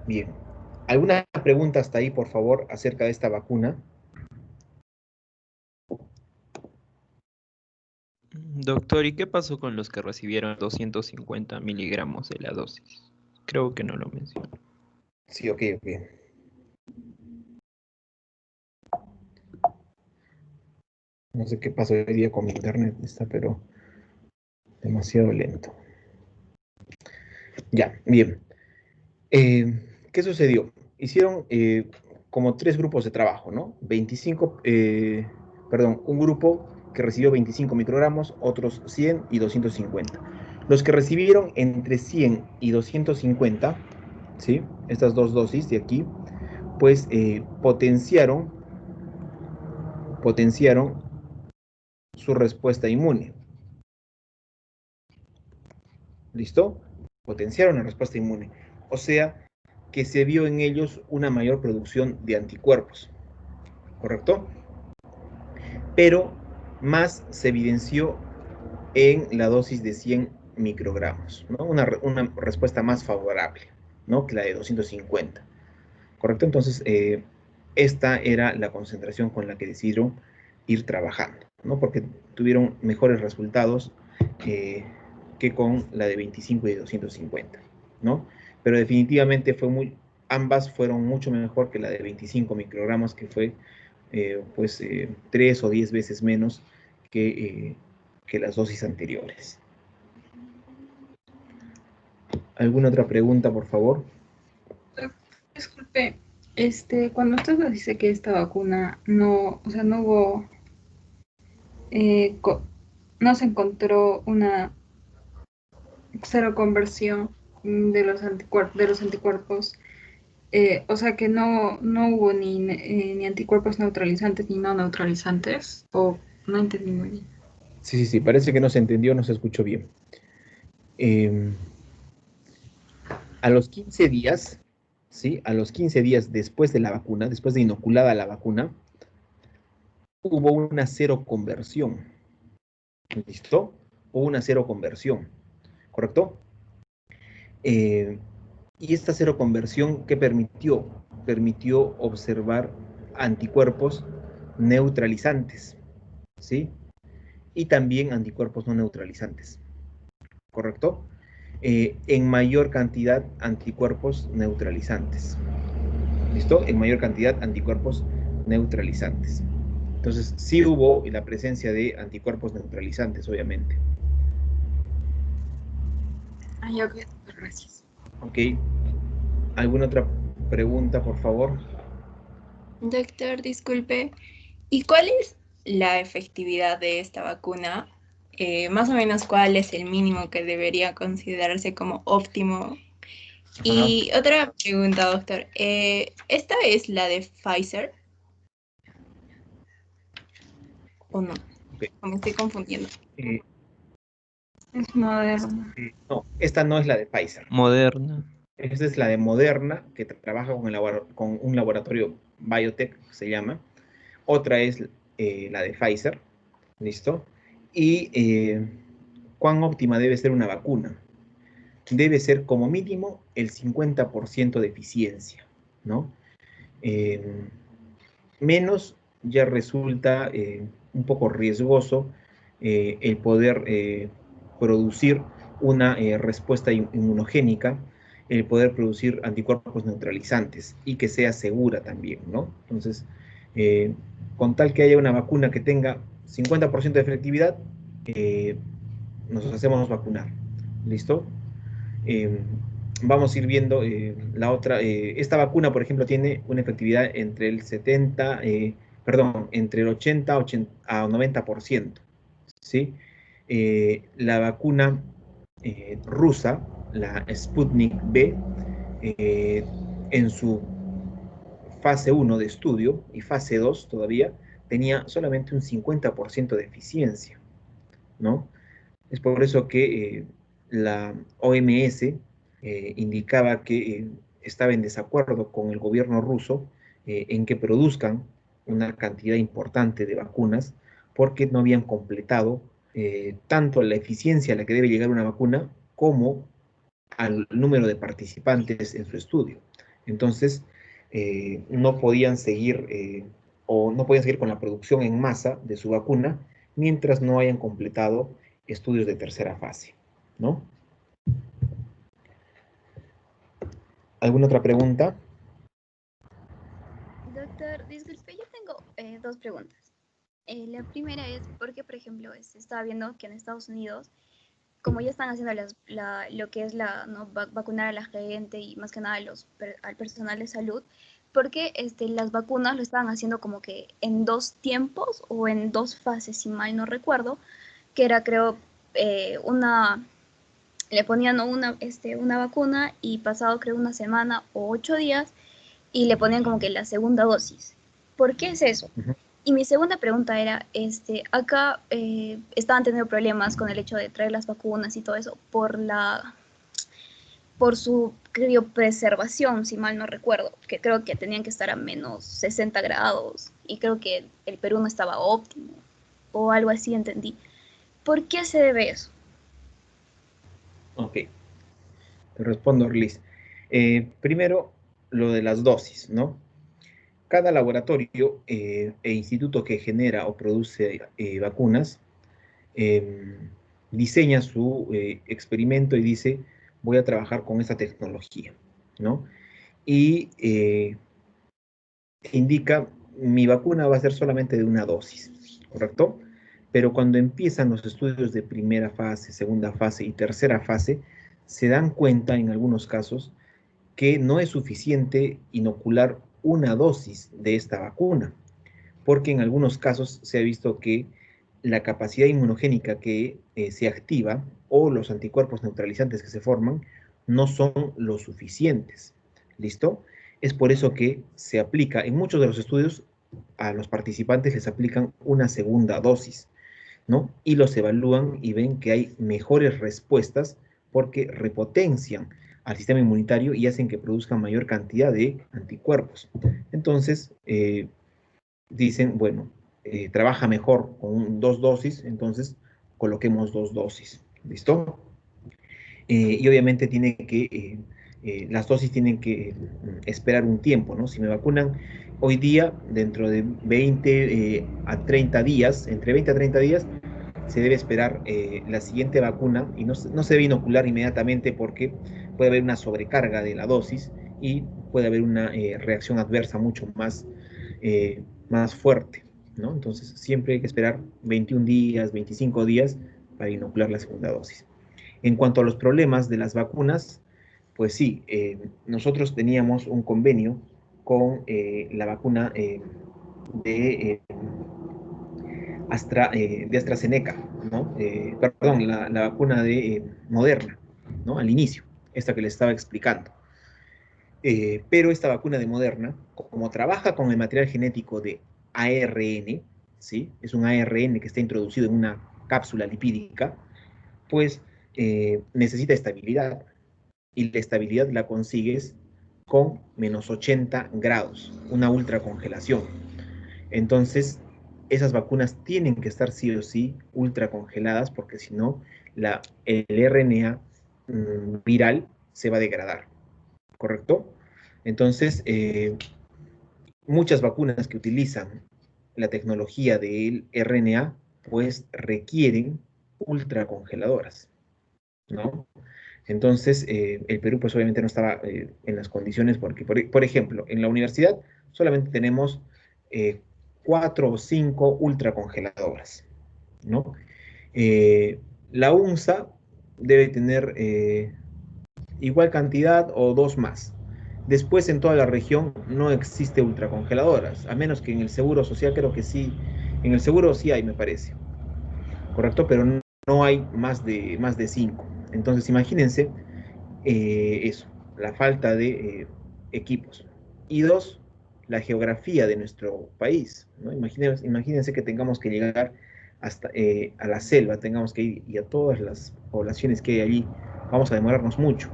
Bien. ¿Alguna pregunta hasta ahí, por favor, acerca de esta vacuna? Doctor, ¿y qué pasó con los que recibieron 250 miligramos de la dosis? Creo que no lo mencionó. Sí, ok, ok. No sé qué pasó hoy día con mi internet, está, pero demasiado lento. Ya, bien. ¿Qué sucedió? Hicieron como 3 grupos de trabajo, ¿no? 25, perdón, un grupo que recibió 25 microgramos, otros 100 y 250. Los que recibieron entre 100 y 250, ¿sí? Estas dos dosis de aquí, pues potenciaron su respuesta inmune. ¿Listo? Potenciaron la respuesta inmune. O sea, que se vio en ellos una mayor producción de anticuerpos. ¿Correcto? Pero más se evidenció en la dosis de 100 microgramos, ¿no? Una respuesta más favorable, ¿no? Que la de 250. ¿Correcto? Entonces, esta era la concentración con la que decidieron ir trabajando, ¿no? Porque tuvieron mejores resultados que con la de 25 y de 250, ¿no? Pero definitivamente ambas fueron mucho mejor que la de 25 microgramos, que fue pues 3 o 10 veces menos que las dosis anteriores. ¿Alguna otra pregunta, por favor? Disculpe, cuando usted nos dice que esta vacuna no, o sea, no hubo, eh, co- no se encontró una cero conversión de los anticuerpos, o sea que no hubo ni anticuerpos neutralizantes ni no neutralizantes, o no entendí muy bien. Sí, sí, sí, parece que no se entendió, no se escuchó bien. Eh, a los 15 días, ¿sí? A los 15 días después de la vacuna, después de inoculada la vacuna, hubo una cero conversión. ¿Listo? Hubo una cero conversión, ¿correcto? Eh, y esta cero conversión, ¿qué permitió? Permitió observar anticuerpos neutralizantes, ¿sí? Y también anticuerpos no neutralizantes, ¿correcto? En mayor cantidad anticuerpos neutralizantes. ¿Listo? En mayor cantidad anticuerpos neutralizantes. Entonces, sí hubo la presencia de anticuerpos neutralizantes, obviamente. Ah, ya, ok, gracias. ¿Ok? ¿Alguna otra pregunta, por favor? Doctor, disculpe, ¿y cuál es la efectividad de esta vacuna? Más o menos, ¿cuál es el mínimo que debería considerarse como óptimo? Ajá. Y otra pregunta, doctor, ¿esta es la de Pfizer o no? Ok. O me estoy confundiendo. Eh, Es moderno. no, esta no es la de Pfizer. Moderna. Esta es la de Moderna, que trabaja con un laboratorio biotech, se llama. Otra es la de Pfizer, ¿listo? Y ¿cuán óptima debe ser una vacuna? Debe ser como mínimo el 50% de eficiencia, ¿no? Eh, menos ya resulta un poco riesgoso el poder producir una respuesta inmunogénica, el poder producir anticuerpos neutralizantes y que sea segura también, ¿no? Entonces, con tal que haya una vacuna que tenga 50% de efectividad, nos hacemos vacunar. ¿Listo? Vamos a ir viendo la otra. Esta vacuna, por ejemplo, tiene una efectividad entre el 70, perdón, entre el 80 a 90%. ¿Sí? La vacuna rusa, la Sputnik V, en su fase 1 de estudio y fase 2 todavía, tenía solamente un 50% de eficiencia, ¿no? Es por eso que la OMS indicaba que estaba en desacuerdo con el gobierno ruso en que produzcan una cantidad importante de vacunas porque no habían completado tanto la eficiencia a la que debe llegar una vacuna como al número de participantes en su estudio. Entonces, no podían seguir o no podían seguir con la producción en masa de su vacuna mientras no hayan completado estudios de tercera fase, ¿no? ¿Alguna otra pregunta? Doctor, disculpe, yo tengo dos preguntas. La primera es porque, por ejemplo, se estaba viendo que en Estados Unidos, como ya están haciendo lo que es ¿no? vacunar a la gente y más que nada al personal de salud, porque las vacunas lo estaban haciendo como que en dos tiempos o en dos fases, si mal no recuerdo, que era, creo, le ponían una vacuna y pasado, creo, una semana o 8 días, y le ponían como que la segunda dosis. ¿Por qué es eso? Uh-huh. Y mi segunda pregunta era, acá estaban teniendo problemas con el hecho de traer las vacunas y todo eso por su criopreservación, si mal no recuerdo, que creo que tenían que estar a menos 60 grados y creo que el Perú no estaba óptimo o algo así, entendí. ¿Por qué se debe eso? Ok, te respondo, Liz. Primero, lo de las dosis, ¿no? Cada laboratorio e instituto que genera o produce vacunas diseña su experimento y dice, voy a trabajar con esta tecnología, ¿no? Y indica, mi vacuna va a ser solamente de una dosis, ¿correcto? Pero cuando empiezan los estudios de primera fase, segunda fase y tercera fase, se dan cuenta en algunos casos que no es suficiente inocular una dosis de esta vacuna, porque en algunos casos se ha visto que la capacidad inmunogénica que se activa o los anticuerpos neutralizantes que se forman no son lo suficientes. ¿Listo? Es por eso que se aplica, en muchos de los estudios, a los participantes les aplican una segunda dosis, ¿no? Y los evalúan y ven que hay mejores respuestas porque repotencian al sistema inmunitario y hacen que produzcan mayor cantidad de anticuerpos. Entonces, dicen, bueno, trabaja mejor con 2 dosis, entonces coloquemos 2 dosis. ¿Listo? Y obviamente las dosis tienen que esperar un tiempo, ¿no? Si me vacunan hoy día, dentro de 20 a 30 días, entre 20 a 30 días, se debe esperar la siguiente vacuna y no se debe inocular inmediatamente porque puede haber una sobrecarga de la dosis y puede haber una reacción adversa mucho más fuerte, ¿no? Entonces siempre hay que esperar 21 días, 25 días para inocular la segunda dosis. En cuanto a los problemas de las vacunas, pues sí, nosotros teníamos un convenio con la vacuna de AstraZeneca, ¿no? Perdón, la vacuna de Moderna, ¿no? Al inicio, esta que les estaba explicando. Pero esta vacuna de Moderna, como trabaja con el material genético de ARN, ¿sí? Es un ARN que está introducido en una cápsula lipídica, pues necesita estabilidad. Y la estabilidad la consigues con menos 80 grados, una ultracongelación. Entonces, esas vacunas tienen que estar sí o sí ultracongeladas porque si no, el RNA viral se va a degradar, ¿correcto? Entonces, muchas vacunas que utilizan la tecnología del RNA, pues requieren ultracongeladoras, ¿no? Entonces, el Perú pues obviamente no estaba en las condiciones porque, por ejemplo, en la universidad solamente tenemos 4 o 5 ultracongeladoras, ¿no? La UNSA debe tener igual cantidad o 2 más. Después en toda la región no existe ultracongeladoras, a menos que en el Seguro Social creo que sí, en el Seguro sí hay, me parece, ¿correcto? Pero no hay más de 5. Entonces imagínense eso, la falta de equipos. Y 2, la geografía de nuestro país, ¿no? Imagínense que tengamos que llegar hasta a la selva, tengamos que ir y a todas las poblaciones que hay allí, vamos a demorarnos mucho.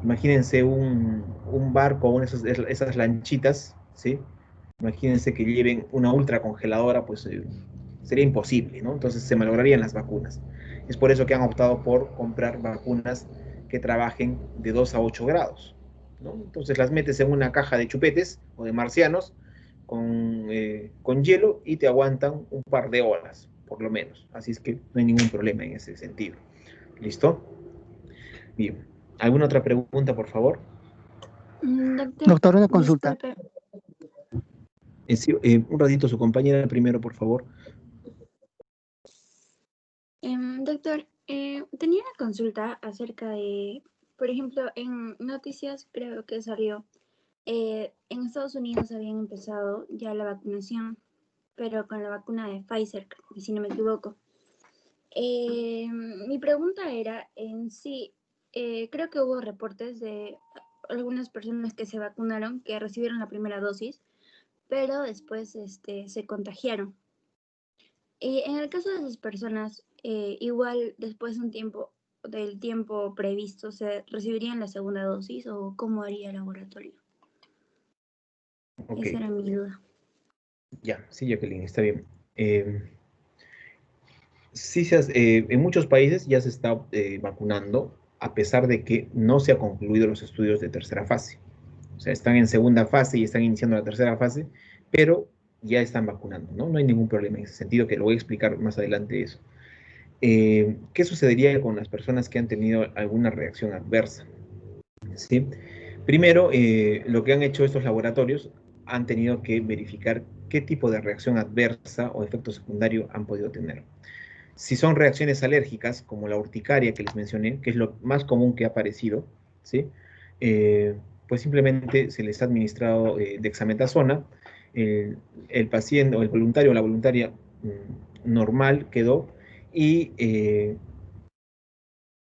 Imagínense un barco, esas lanchitas, ¿sí? Imagínense que lleven una ultracongeladora, pues sería imposible, ¿no? Entonces se malograrían las vacunas. Es por eso que han optado por comprar vacunas que trabajen de 2 a 8 grados, ¿no? Entonces las metes en una caja de chupetes o de marcianos con hielo y te aguantan un par de horas, por lo menos. Así es que no hay ningún problema en ese sentido. ¿Listo? Bien. ¿Alguna otra pregunta, por favor? Doctor, una consulta. disculpe. Sí, un ratito su compañera primero, por favor. Doctor, tenía una consulta acerca de, por ejemplo, en noticias creo que salió, en Estados Unidos habían empezado ya la vacunación, pero con la vacuna de Pfizer, si no me equivoco. Mi pregunta era en sí, creo que hubo reportes de algunas personas que se vacunaron, que recibieron la primera dosis, pero después se contagiaron. En el caso de esas personas, igual después de un tiempo, del tiempo previsto, ¿se recibirían la segunda dosis o cómo haría el laboratorio? Ok. Esa era mi duda. Ya, sí, Jacqueline, está bien. Sí, en muchos países ya se está vacunando, a pesar de que no se han concluido los estudios de tercera fase. O sea, están en segunda fase y están iniciando la tercera fase, pero ya están vacunando, ¿no? No hay ningún problema en ese sentido, que lo voy a explicar más adelante eso. ¿Qué sucedería con las personas que han tenido alguna reacción adversa? ¿Sí? Primero, lo que han hecho estos laboratorios, han tenido que verificar qué tipo de reacción adversa o efecto secundario han podido tener. Si son reacciones alérgicas, como la urticaria que les mencioné, que es lo más común que ha aparecido, ¿sí? Pues simplemente se les ha administrado dexametasona, el paciente o el voluntario o la voluntaria normal quedó y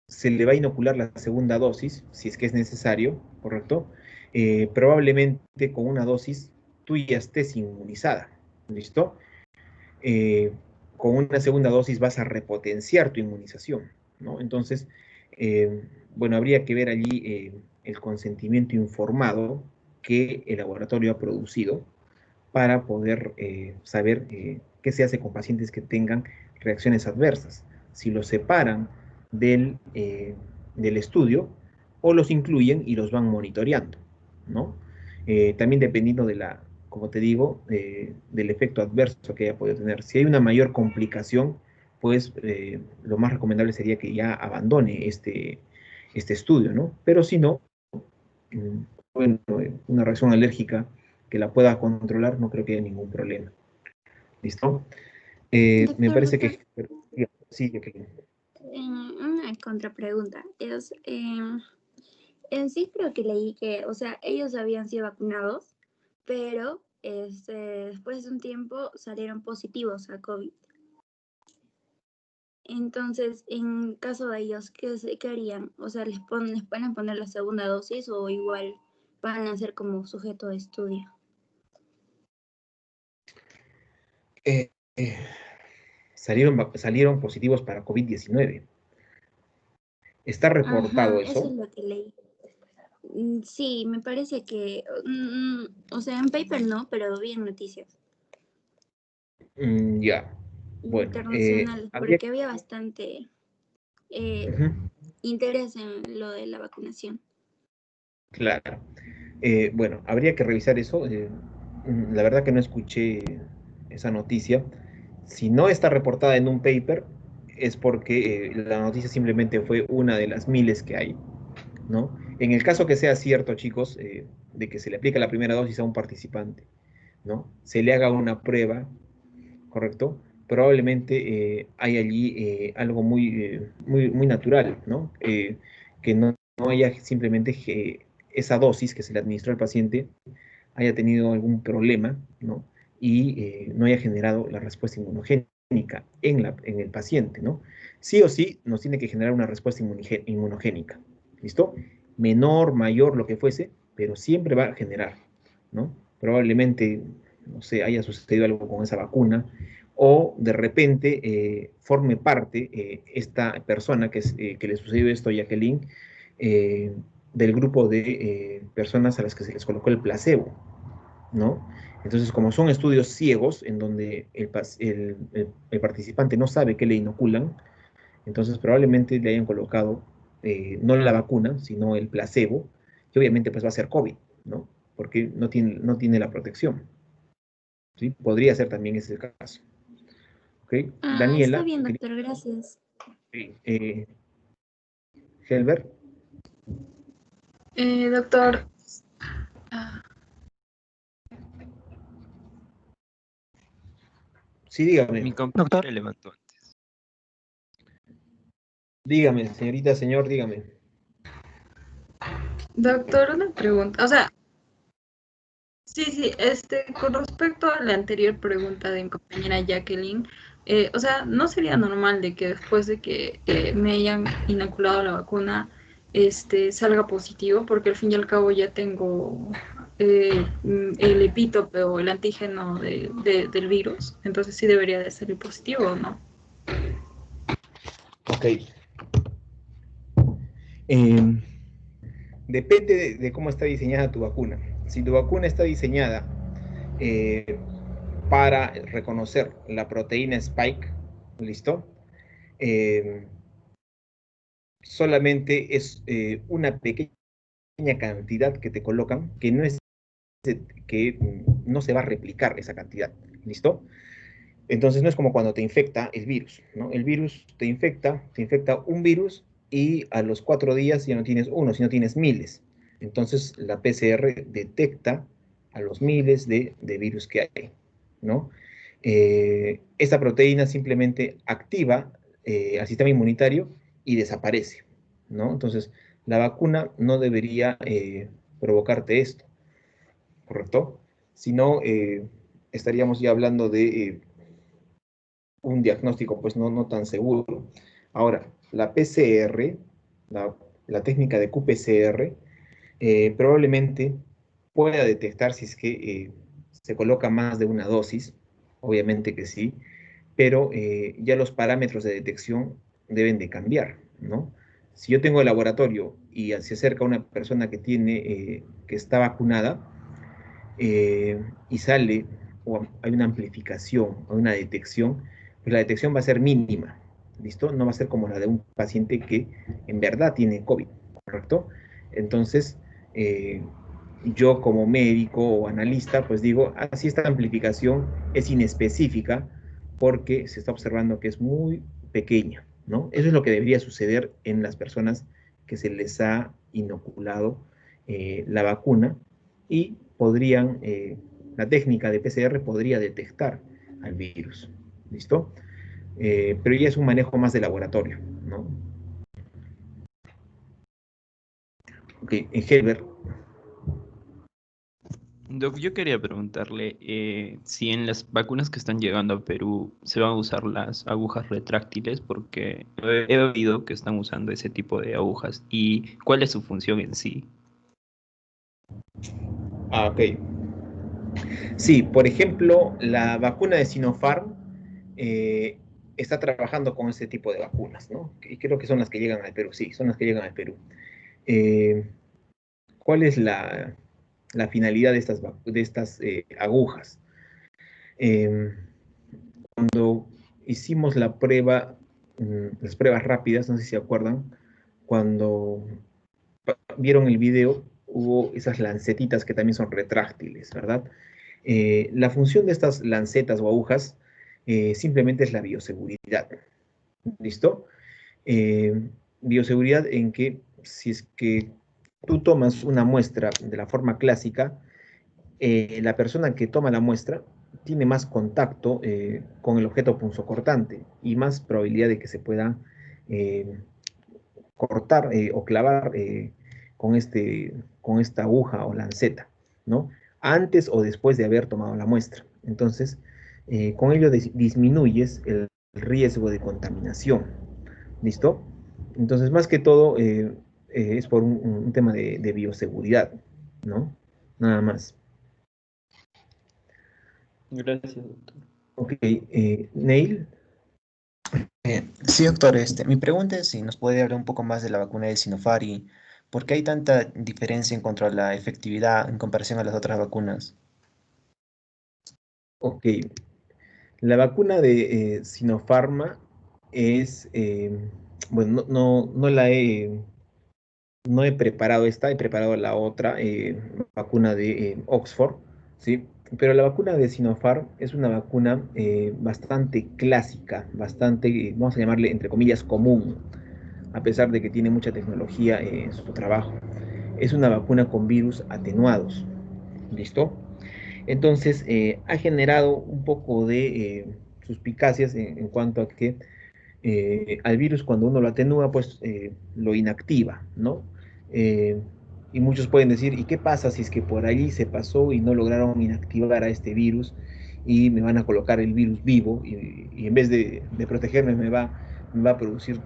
se le va a inocular la segunda dosis, si es que es necesario, ¿correcto? Probablemente con una dosis tú ya estés inmunizada, ¿listo? Con una segunda dosis vas a repotenciar tu inmunización, ¿no? Entonces, bueno, habría que ver allí el consentimiento informado que el laboratorio ha producido para poder saber qué se hace con pacientes que tengan reacciones adversas. Si los separan del estudio o los incluyen y los van monitoreando, ¿no? También dependiendo de la, como te digo, del efecto adverso que haya podido tener. Si hay una mayor complicación, pues lo más recomendable sería que ya abandone este estudio, ¿no? Pero si no, bueno, una reacción alérgica que la pueda controlar, no creo que haya ningún problema. ¿Listo? Me parece que... Sí, Jacqueline. Una contrapregunta es, en sí creo que leí que, o sea, ellos habían sido vacunados, pero después de un tiempo salieron positivos a COVID. Entonces, en caso de ellos, ¿qué harían? O sea, ¿les van a poner la segunda dosis o igual van a ser como sujeto de estudio? Eh, eh, salieron positivos para COVID-19. ¿Está reportado Ajá, eso es eso? lo que leí. Sí, me parece que, o sea, en paper no, pero vi en noticias Ya. Bueno, internacionales, habría... porque había bastante Ujú, interés en lo de la vacunación. claro. Bueno, habría que revisar eso. La verdad que no escuché esa noticia, si no está reportada en un paper, es porque la noticia simplemente fue una de las miles que hay, ¿no? En el caso que sea cierto, chicos, de que se le aplique la primera dosis a un participante, ¿no? Se le haga una prueba, ¿correcto? Probablemente hay allí algo muy natural, ¿no? Que no haya simplemente esa dosis que se le administró al paciente haya tenido algún problema, ¿no? Y no haya generado la respuesta inmunogénica en el paciente, ¿no? Sí o sí nos tiene que generar una respuesta inmunogénica, ¿listo? Menor, mayor, lo que fuese, pero siempre va a generar, ¿no? Probablemente, no sé, haya sucedido algo con esa vacuna, o de repente forme parte esta persona que le sucedió esto a Jacqueline, del grupo de personas a las que se les colocó el placebo, ¿no? Entonces, como son estudios ciegos, en donde el participante no sabe qué le inoculan, entonces probablemente le hayan colocado no la vacuna, sino el placebo, que obviamente pues va a ser COVID, ¿no? Porque no tiene la protección, ¿sí? Podría ser también ese el caso. ¿Ok? Está Daniela, bien, doctor, gracias. eh, Helber, Doctor, ah, sí, dígame, Mi compañero levantó antes. dígame, señorita, señor, dígame. doctor, una pregunta. O sea, sí, con respecto a la anterior pregunta de mi compañera Jacqueline, o sea, ¿no sería normal de que después de que me hayan inoculado la vacuna, salga positivo? Porque al fin y al cabo ya tengo el epítope o el antígeno del virus, entonces sí debería de salir positivo, ¿o no? Ok. Eh, Depende de cómo está diseñada tu vacuna. Si tu vacuna está diseñada eh, para reconocer la proteína Spike, ¿listo? Eh, Solamente es una pequeña cantidad que te colocan, que no se va a replicar esa cantidad, ¿listo? Entonces no es como cuando te infecta el virus, ¿no? El virus te infecta un virus y a los 4 días ya no tienes uno, sino tienes miles. Entonces la PCR detecta a los miles de virus que hay, ¿no? Esta proteína simplemente activa al sistema inmunitario y desaparece, ¿no? Entonces la vacuna no debería provocarte esto, ¿correcto? Si no, estaríamos ya hablando de un diagnóstico pues no tan seguro. Ahora, la PCR, la técnica de qPCR, probablemente pueda detectar si es que se coloca más de una dosis, obviamente que sí, pero ya los parámetros de detección deben de cambiar, ¿no? Si yo tengo el laboratorio y se acerca una persona que está vacunada, y sale, o hay una amplificación, o una detección, pues la detección va a ser mínima, ¿listo? No va a ser como la de un paciente que en verdad tiene COVID, ¿correcto? Entonces, yo como médico o analista, pues digo, si esta amplificación es inespecífica porque se está observando que es muy pequeña, ¿no? Eso es lo que debería suceder en las personas que se les ha inoculado la vacuna y la técnica de PCR podría detectar al virus, ¿listo? Pero ya es un manejo más de laboratorio, ¿no? Ok, en Helber, Doc, yo quería preguntarle si en las vacunas que están llegando a Perú se van a usar las agujas retráctiles, porque he oído que están usando ese tipo de agujas, y cuál es su función en sí. ok. Sí, por ejemplo, la vacuna de Sinopharm eh, está trabajando con este tipo de vacunas, ¿no? Y creo que son las que llegan al Perú, sí, son las que llegan al Perú. Eh, ¿Cuál es la finalidad de estas agujas? Eh, Cuando hicimos las pruebas rápidas, no sé si se acuerdan, cuando vieron el video, hubo esas lancetitas que también son retráctiles, ¿verdad? La función de estas lancetas o agujas simplemente es la bioseguridad. ¿Listo? Bioseguridad en que si es que tú tomas una muestra de la forma clásica, la persona que toma la muestra tiene más contacto con el objeto punzocortante y más probabilidad de que se pueda cortar o clavar con esta aguja o lanceta, ¿no? Antes o después de haber tomado la muestra. Entonces, con ello disminuyes el riesgo de contaminación. ¿Listo? Entonces, más que todo, es por un tema de bioseguridad, ¿no? Nada más. Gracias, doctor. Ok, Neil. Sí, doctor, mi pregunta es si nos puede hablar un poco más de la vacuna de Sinopharm y por qué hay tanta diferencia en cuanto a la efectividad en comparación a las otras vacunas. Ok, la vacuna de Sinopharm es, bueno, no he preparado esta, he preparado la otra vacuna de Oxford, ¿sí? Pero la vacuna de Sinopharm es una vacuna bastante clásica, bastante, vamos a llamarle entre comillas, común, a pesar de que tiene mucha tecnología en su trabajo. Es una vacuna con virus atenuados, ¿listo? Entonces, ha generado un poco de suspicacias en cuanto a que al virus cuando uno lo atenúa, pues lo inactiva, ¿no? Eh, y muchos pueden decir, ¿y qué pasa si es que por allí se pasó y no lograron inactivar a este virus y me van a colocar el virus vivo y en vez de protegerme me va a producir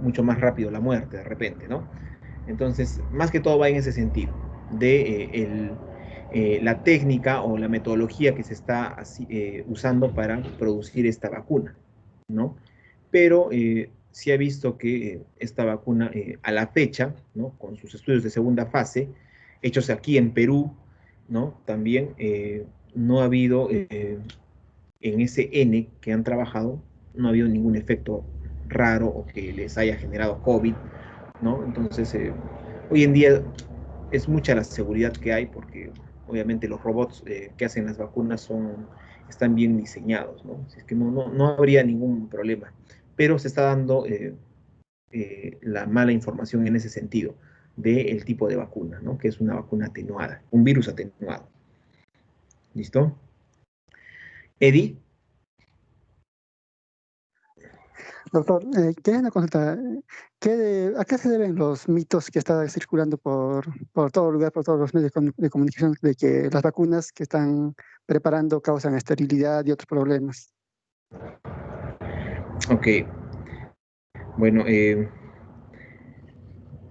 mucho más rápido la muerte de repente, ¿no? Entonces, más que todo va en ese sentido, de la técnica o la metodología que se está usando para producir esta vacuna, ¿no? Pero sí ha visto que esta vacuna a la fecha, ¿no? Con sus estudios de segunda fase, hechos aquí en Perú, ¿no? También no ha habido en ese N que han trabajado, no ha habido ningún efecto raro o que les haya generado COVID, ¿no? Entonces, hoy en día es mucha la seguridad que hay porque obviamente los robots que hacen las vacunas están bien diseñados, ¿no? Así es que no habría ningún problema. Pero se está dando la mala información en ese sentido del tipo de vacuna, ¿no? Que es una vacuna atenuada, un virus atenuado. ¿Listo? Eddie. Doctor, quería una consulta. ¿A qué se deben los mitos que están circulando por todo lugar, por todos los medios de comunicación, de que las vacunas que están preparando causan esterilidad y otros problemas? Ok. Bueno,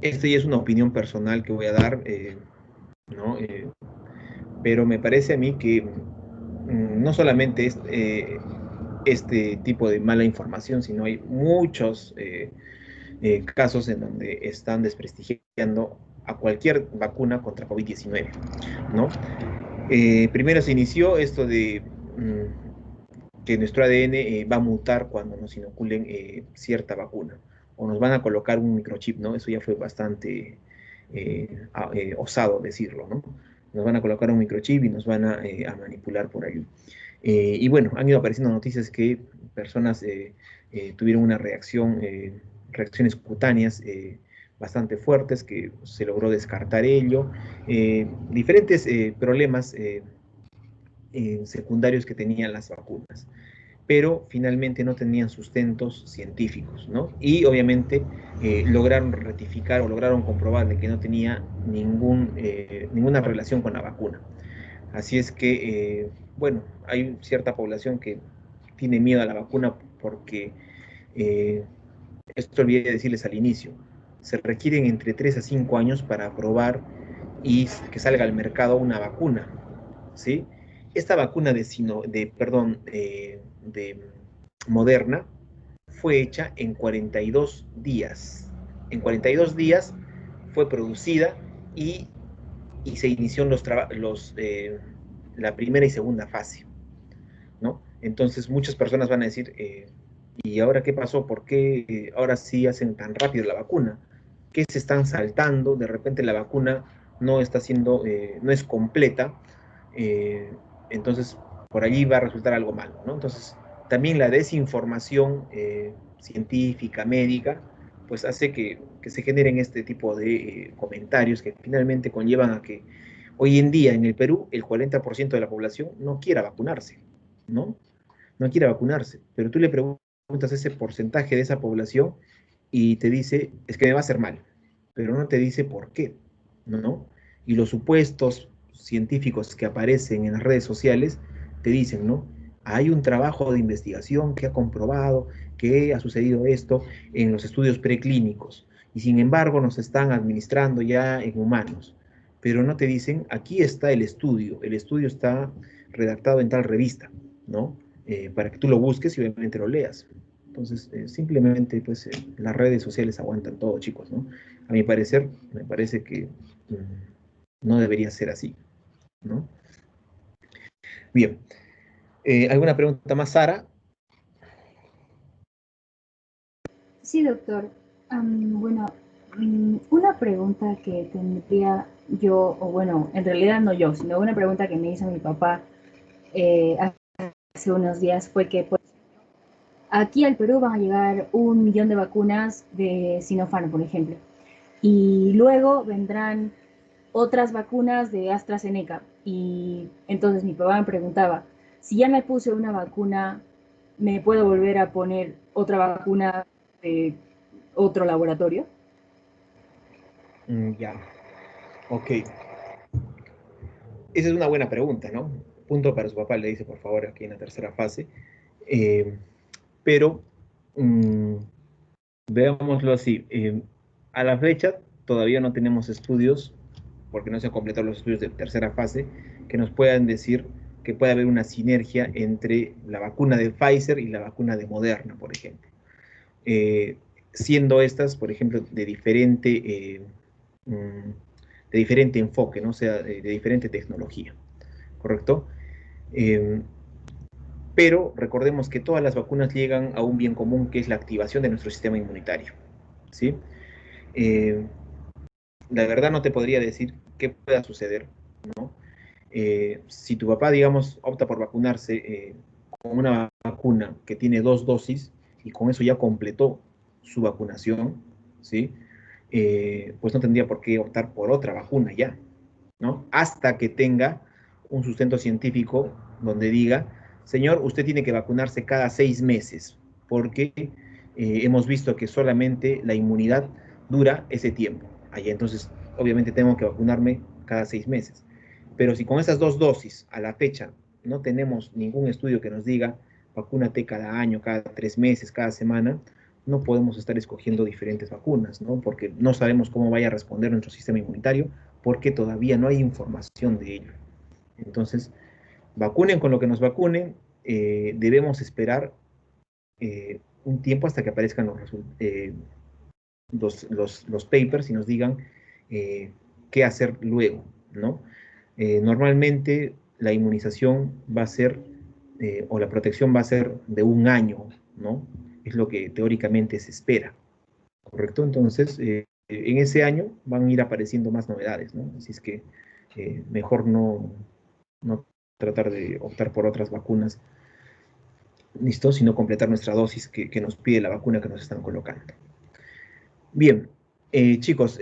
esta ya es una opinión personal que voy a dar, ¿no? Pero me parece a mí que no solamente es este tipo de mala información, sino hay muchos casos en donde están desprestigiando a cualquier vacuna contra COVID-19, ¿no? Primero se inició esto de que nuestro ADN va a mutar cuando nos inoculen cierta vacuna, o nos van a colocar un microchip, ¿no? Eso ya fue bastante osado decirlo, ¿no? Nos van a colocar un microchip y nos van a manipular por ahí. Y bueno, han ido apareciendo noticias que personas tuvieron una reacciones cutáneas bastante fuertes, que se logró descartar ello, diferentes problemas secundarios que tenían las vacunas, pero finalmente no tenían sustentos científicos, ¿no? Y obviamente lograron rectificar o lograron comprobar de que no tenía ninguna relación con la vacuna. Así es que, bueno, hay cierta población que tiene miedo a la vacuna porque, esto olvidé decirles al inicio, se requieren entre 3 a 5 años para aprobar y que salga al mercado una vacuna, ¿sí? Esta vacuna de Moderna fue hecha en 42 días. En 42 días fue producida y se inició la primera y segunda fase, ¿no? Entonces muchas personas van a decir, ¿y ahora qué pasó? ¿Por qué ahora sí hacen tan rápido la vacuna? ¿Qué se están saltando? De repente la vacuna no está siendo, no es completa, entonces por allí va a resultar algo malo, ¿no? Entonces, también la desinformación científica, médica, pues hace que se generen este tipo de comentarios que finalmente conllevan a que hoy en día en el Perú el 40% de la población no quiera vacunarse, ¿no? No quiera vacunarse, pero tú le preguntas a ese porcentaje de esa población y te dice, es que me va a hacer mal, pero no te dice por qué, ¿no? Y los supuestos científicos que aparecen en las redes sociales te dicen, ¿no? Hay un trabajo de investigación que ha comprobado que ha sucedido esto en los estudios preclínicos y sin embargo nos están administrando ya en humanos, pero no te dicen, aquí está el estudio está redactado en tal revista, ¿no? Para que tú lo busques y obviamente lo leas. Entonces, simplemente, pues, las redes sociales aguantan todo, chicos, ¿no? A mi parecer, me parece que no debería ser así, ¿no? Bien. ¿Alguna pregunta más, Sara? Sí, doctor. Bueno, una pregunta que tendría yo, o bueno, en realidad no yo, sino una pregunta que me hizo mi papá eh, hace unos días fue que pues, aquí al Perú van a llegar 1 millón de vacunas de Sinopharm, por ejemplo, y luego vendrán otras vacunas de AstraZeneca. Y entonces mi papá me preguntaba, si ya me puse una vacuna, ¿me puedo volver a poner otra vacuna de otro laboratorio? Ya, ok. Esa es una buena pregunta, ¿no? Punto para su papá, le dice, por favor, aquí en la tercera fase. Eh, pero, mm, veámoslo así. A la fecha, todavía no tenemos estudios, porque no se han completado los estudios de tercera fase, que nos puedan decir que puede haber una sinergia entre la vacuna de Pfizer y la vacuna de Moderna, por ejemplo. Eh, Siendo estas, por ejemplo, mm, de diferente enfoque, ¿no? O sea, de diferente tecnología, ¿correcto? Eh, pero recordemos que todas las vacunas llegan a un bien común, que es la activación de nuestro sistema inmunitario, ¿sí? Eh, la verdad no te podría decir qué pueda suceder, ¿no? Si tu papá, digamos, opta por vacunarse con una vacuna que tiene 2 dosis y con eso ya completó su vacunación, ¿sí? Pues no tendría por qué optar por otra vacuna ya, ¿no? Hasta que tenga un sustento científico donde diga, señor, usted tiene que vacunarse cada 6 meses, porque hemos visto que solamente la inmunidad dura ese tiempo. Allá entonces, obviamente tengo que vacunarme cada 6 meses. Pero si con esas 2 dosis a la fecha no tenemos ningún estudio que nos diga vacúnate cada año, cada 3 meses, cada semana, no podemos estar escogiendo diferentes vacunas, ¿no? Porque no sabemos cómo vaya a responder nuestro sistema inmunitario, porque todavía no hay información de ello. Entonces, vacunen con lo que nos vacunen, debemos esperar un tiempo hasta que aparezcan los papers y nos digan qué hacer luego, ¿no? Normalmente la inmunización va a ser, o la protección va a ser de 1 año, ¿no? Es lo que teóricamente se espera, ¿correcto? Entonces, en ese año van a ir apareciendo más novedades, ¿no? Así es que mejor no tratar de optar por otras vacunas, ¿listo? Sino completar nuestra dosis que nos pide la vacuna que nos están colocando. Bien, chicos,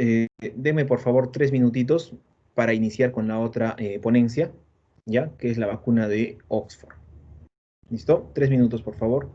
denme por favor 3 minutitos para iniciar con la otra ponencia, ¿ya? Que es la vacuna de Oxford. ¿Listo? 3 minutos, por favor.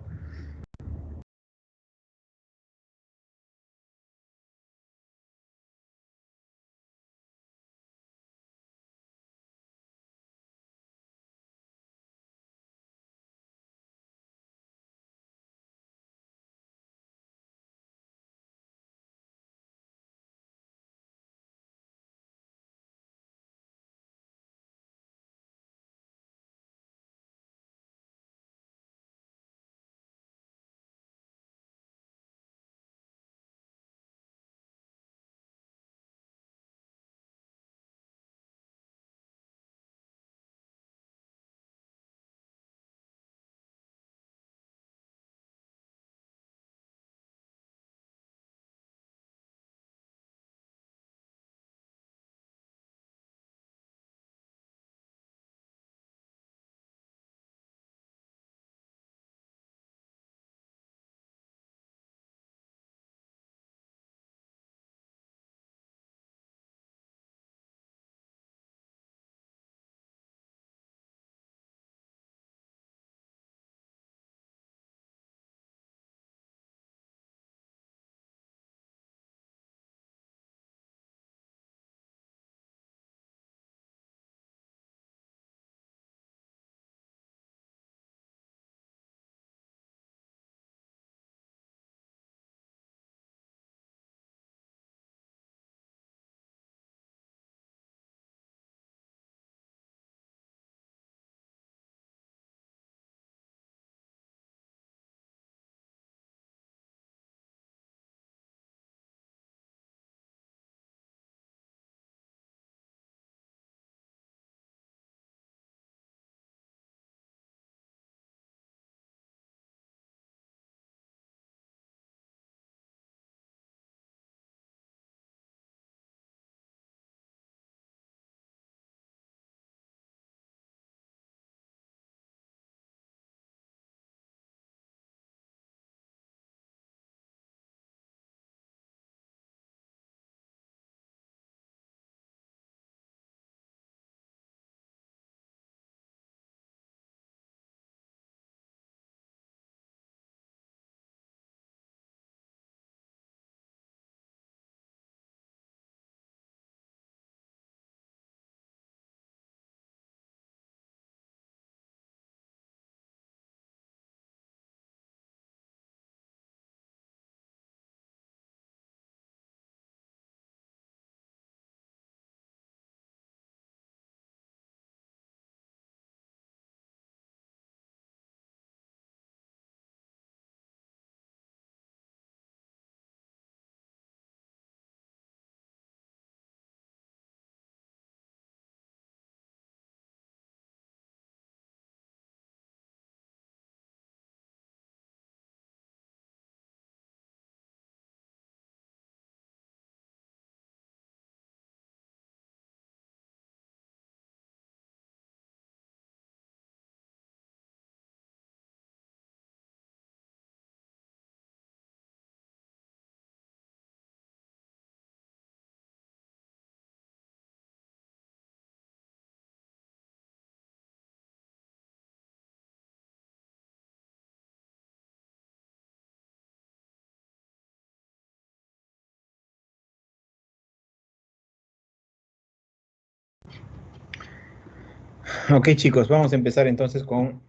Ok, chicos, vamos a empezar entonces con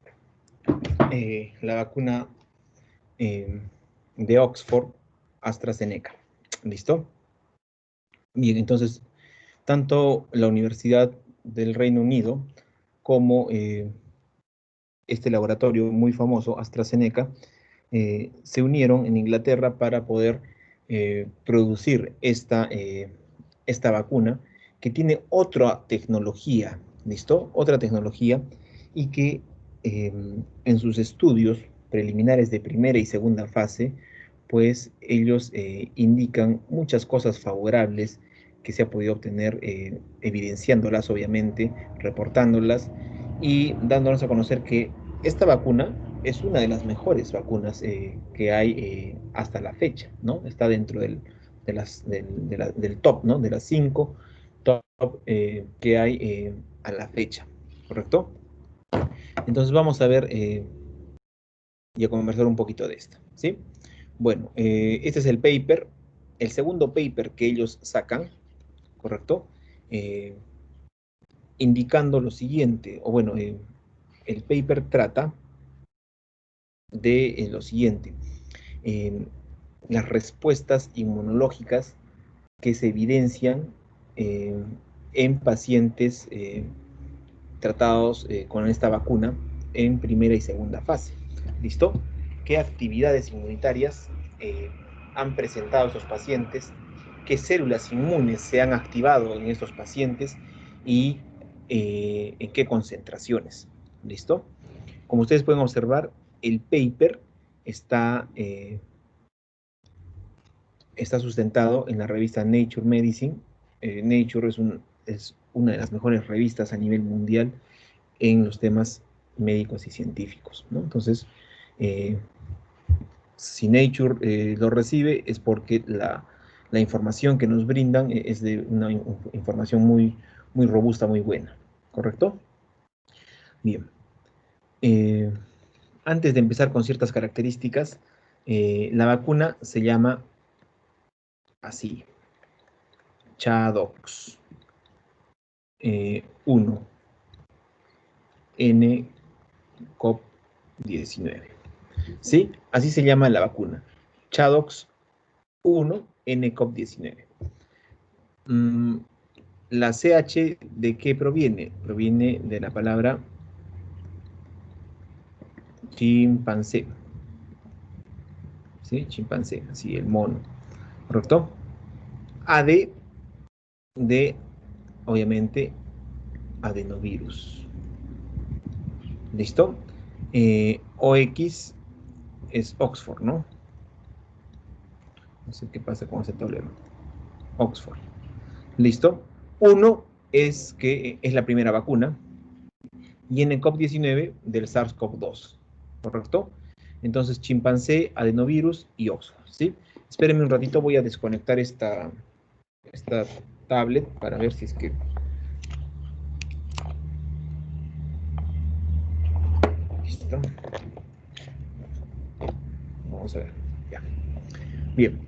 la vacuna de Oxford, AstraZeneca. ¿Listo? Bien, entonces, tanto la Universidad del Reino Unido como este laboratorio muy famoso, AstraZeneca, se unieron en Inglaterra para poder producir esta vacuna que tiene otra tecnología, ¿listo? Otra tecnología y que en sus estudios preliminares de primera y segunda fase, pues ellos indican muchas cosas favorables que se ha podido obtener, evidenciándolas obviamente, reportándolas y dándonos a conocer que esta vacuna es una de las mejores vacunas que hay hasta la fecha, ¿no? Está dentro del top, ¿no? De las 5 top que hay a la fecha, ¿correcto? Entonces vamos a ver y a conversar un poquito de esto, ¿sí? Bueno, este es el paper, el segundo paper que ellos sacan, ¿correcto? Indicando lo siguiente, o bueno, el paper trata de lo siguiente, las respuestas inmunológicas que se evidencian en pacientes tratados con esta vacuna en primera y segunda fase. ¿Listo? ¿Qué actividades inmunitarias han presentado estos pacientes? ¿Qué células inmunes se han activado en estos pacientes? Y en qué concentraciones. ¿Listo? Como ustedes pueden observar, el paper está sustentado en la revista Nature Medicine. Nature es una de las mejores revistas a nivel mundial en los temas médicos y científicos, ¿no? Entonces, si Nature lo recibe es porque la información que nos brindan es de una información muy, muy robusta, muy buena, ¿correcto? Bien. Antes de empezar con ciertas características, la vacuna se llama así, ChAdOx 1 nCoV19. ¿Sí? Así se llama la vacuna, ChAdOx 1 nCoV19. La CH, ¿de qué proviene? Proviene de la palabra chimpancé. ¿Sí? Chimpancé, así el mono. ¿Correcto? AD de, obviamente, adenovirus. ¿Listo? OX es Oxford, ¿no? No sé qué pasa con ese tablero. Oxford. ¿Listo? 1 es que es la primera vacuna. Y nCoV19 del SARS-CoV-2. ¿Correcto? Entonces, chimpancé, adenovirus y Oxford. ¿Sí? Espérenme un ratito, voy a desconectar esta tablet para ver si es que... Listo. Vamos a ver. Ya. Bien.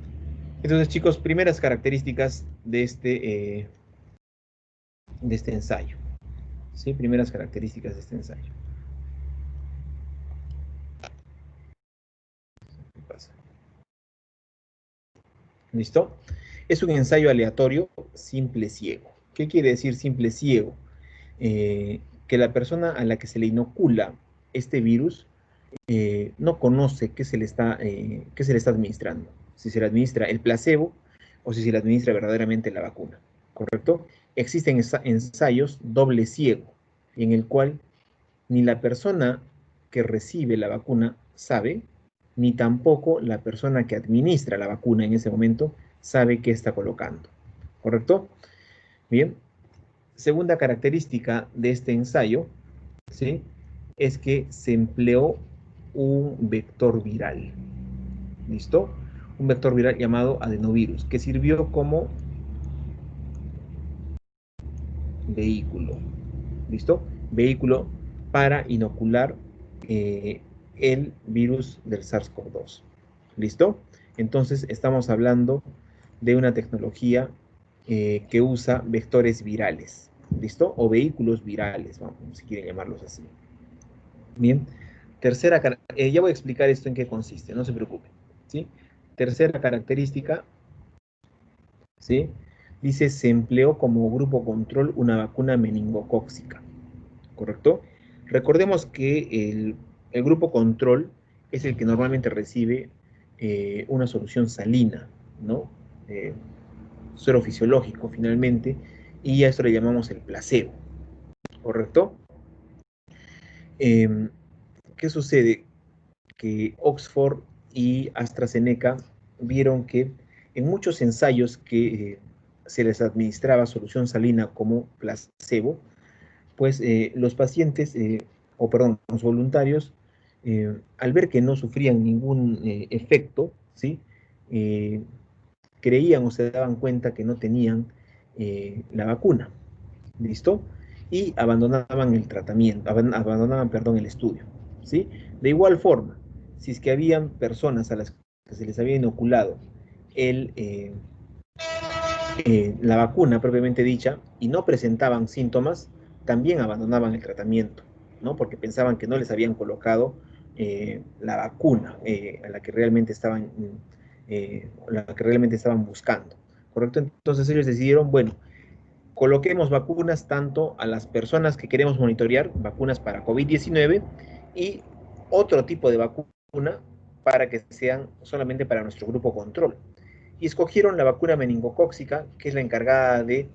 Entonces, chicos, primeras características de este ensayo. ¿Sí? Primeras características de este ensayo. ¿Qué pasa? ¿Listo? Es un ensayo aleatorio simple ciego. ¿Qué quiere decir simple ciego? Que la persona a la que se le inocula este virus no conoce qué se le está administrando. Si se le administra el placebo o si se le administra verdaderamente la vacuna. ¿Correcto? Existen ensayos doble ciego, en el cual ni la persona que recibe la vacuna sabe, ni tampoco la persona que administra la vacuna en ese momento sabe qué está colocando. ¿Correcto? Bien. Segunda característica de este ensayo, ¿sí? Es que se empleó un vector viral. ¿Listo? Un vector viral llamado adenovirus, que sirvió como vehículo. ¿Listo? Vehículo para inocular el virus del SARS-CoV-2. ¿Listo? Entonces estamos hablando de una tecnología que usa vectores virales. ¿listo? O vehículos virales, vamos, si quieren llamarlos así. Bien, ya voy a explicar esto en qué consiste, no se preocupen, ¿sí? Tercera característica, ¿sí? Dice, se empleó como grupo control una vacuna meningocócica, ¿correcto? Recordemos que el grupo control es el que normalmente recibe una solución salina, ¿no? Suero fisiológico, finalmente, y a esto le llamamos el placebo, ¿correcto? ¿Qué sucede? Que Oxford y AstraZeneca vieron que en muchos ensayos que se les administraba solución salina como placebo, pues los pacientes, los voluntarios, al ver que no sufrían ningún efecto, ¿sí? Creían o se daban cuenta que no tenían la vacuna, ¿listo? Y abandonaban el tratamiento, abandonaban, perdón, el estudio, ¿sí? De igual forma, si es que habían personas a las que se les había inoculado la vacuna propiamente dicha y no presentaban síntomas, también abandonaban el tratamiento, ¿no? Porque pensaban que no les habían colocado la vacuna a la que realmente estaban buscando, ¿correcto? Entonces ellos decidieron, bueno, coloquemos vacunas tanto a las personas que queremos monitorear, vacunas para COVID-19 y otro tipo de vacuna para que sean solamente para nuestro grupo control. Y escogieron la vacuna meningocócica, que es la encargada de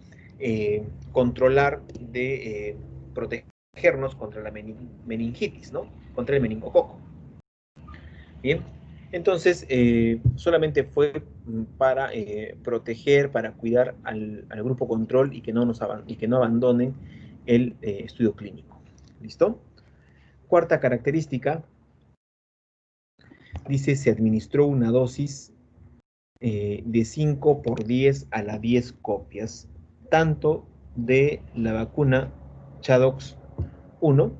controlar, de protegernos contra la meningitis, ¿no? Contra el meningococo. Bien, entonces solamente fue para proteger, para cuidar al grupo control y que no abandonen el estudio clínico. ¿Listo? Cuarta característica, dice, se administró una dosis de 5 por 10 a la 10 copias, tanto de la vacuna ChAdOx 1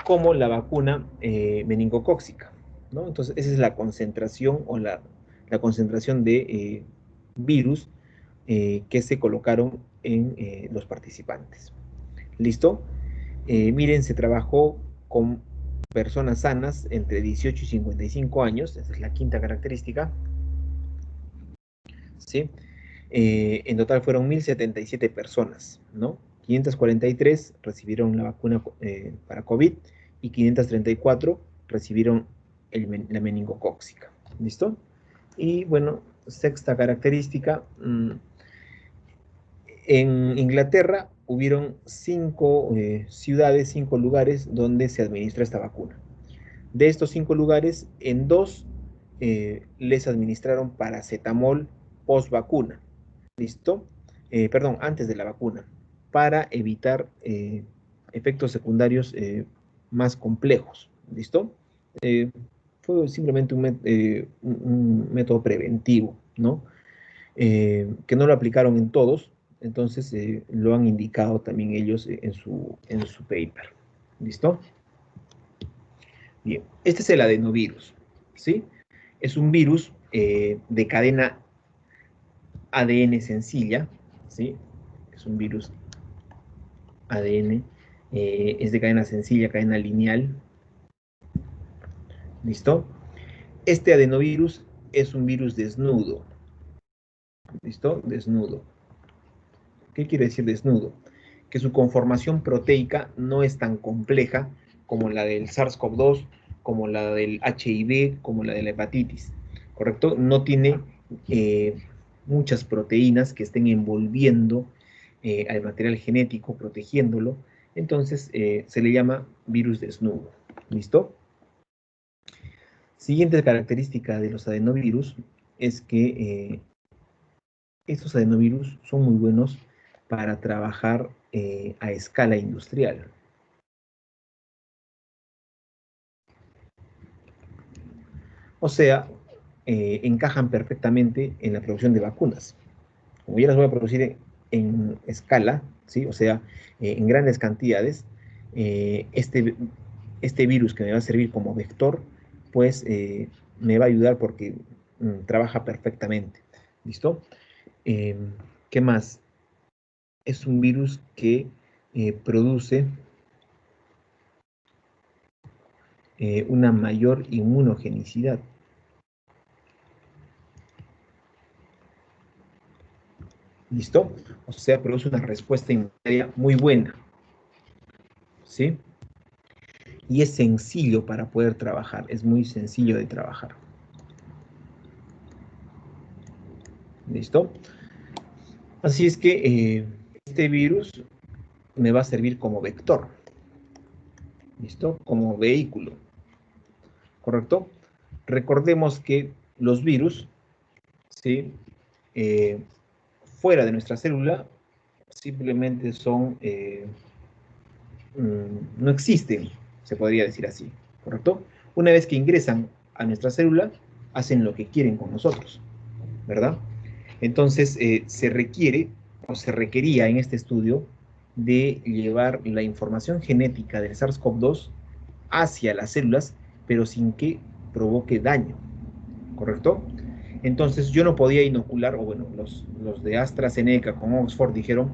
como la vacuna meningocócica, ¿no? Entonces, esa es la concentración o la concentración de virus que se colocaron en los participantes. ¿Listo? Miren, se trabajó con personas sanas entre 18 y 55 años, esa es la quinta característica, ¿sí? En total fueron 1.077 personas, ¿no? 543 recibieron la vacuna para COVID y 534 recibieron la meningocócica. ¿Listo? Y bueno, sexta característica, en Inglaterra hubieron 5 ciudades, 5 lugares donde se administra esta vacuna. De estos 5 lugares, en 2 les administraron paracetamol post vacuna. ¿Listo? Perdón, antes de la vacuna, para evitar efectos secundarios más complejos. ¿Listo? Fue simplemente un método preventivo, ¿no? Que no lo aplicaron en todos, entonces lo han indicado también ellos en su paper. ¿Listo? Bien, este es el adenovirus, ¿sí? Es un virus de cadena ADN sencilla, ¿sí? Es un virus ADN, es de cadena sencilla, cadena lineal. ¿Listo? Este adenovirus es un virus desnudo. ¿Listo? Desnudo. ¿Qué quiere decir desnudo? Que su conformación proteica no es tan compleja como la del SARS-CoV-2, como la del HIV, como la de la hepatitis. ¿Correcto? No tiene muchas proteínas que estén envolviendo al material genético, protegiéndolo. Entonces se le llama virus desnudo. ¿Listo? Siguiente característica de los adenovirus es que estos adenovirus son muy buenos para trabajar a escala industrial. O sea, encajan perfectamente en la producción de vacunas. Como ya las voy a producir en escala, ¿sí? O sea, en grandes cantidades, este virus que me va a servir como vector, pues me va a ayudar porque trabaja perfectamente. ¿Listo? ¿Qué más? Es un virus que produce una mayor inmunogenicidad. ¿Listo? O sea, produce una respuesta inmunitaria muy buena. ¿Sí? Y es sencillo para poder trabajar, es muy sencillo de trabajar. ¿Listo? Así es que este virus me va a servir como vector. ¿Listo? Como vehículo. ¿Correcto? Recordemos que los virus, ¿sí? Fuera de nuestra célula, simplemente son, no existen, se podría decir así. ¿Correcto? Una vez que ingresan a nuestra célula, hacen lo que quieren con nosotros, ¿verdad? Entonces, se requiere, o se requería en este estudio, de llevar la información genética del SARS-CoV-2 hacia las células, pero sin que provoque daño, ¿correcto? Entonces, yo no podía inocular, o bueno, los de AstraZeneca con Oxford dijeron,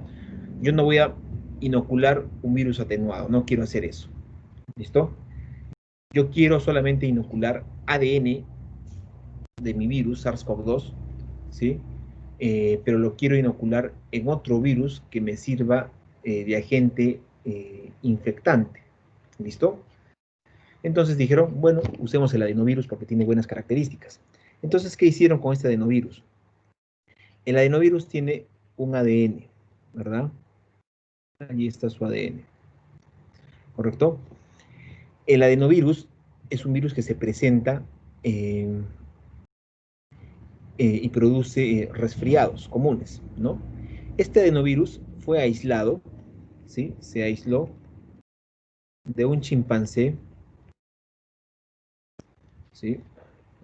yo no voy a inocular un virus atenuado, no quiero hacer eso, ¿listo? Yo quiero solamente inocular ADN de mi virus SARS-CoV-2, ¿sí? Pero lo quiero inocular en otro virus que me sirva de agente infectante. ¿Listo? Entonces dijeron, bueno, usemos el adenovirus porque tiene buenas características. Entonces, ¿qué hicieron con este adenovirus? El adenovirus tiene un ADN, ¿verdad? Allí está su ADN. ¿Correcto? El adenovirus es un virus que se presenta y produce resfriados comunes, ¿no? Este adenovirus fue aislado, ¿sí? Se aisló de un chimpancé, ¿sí?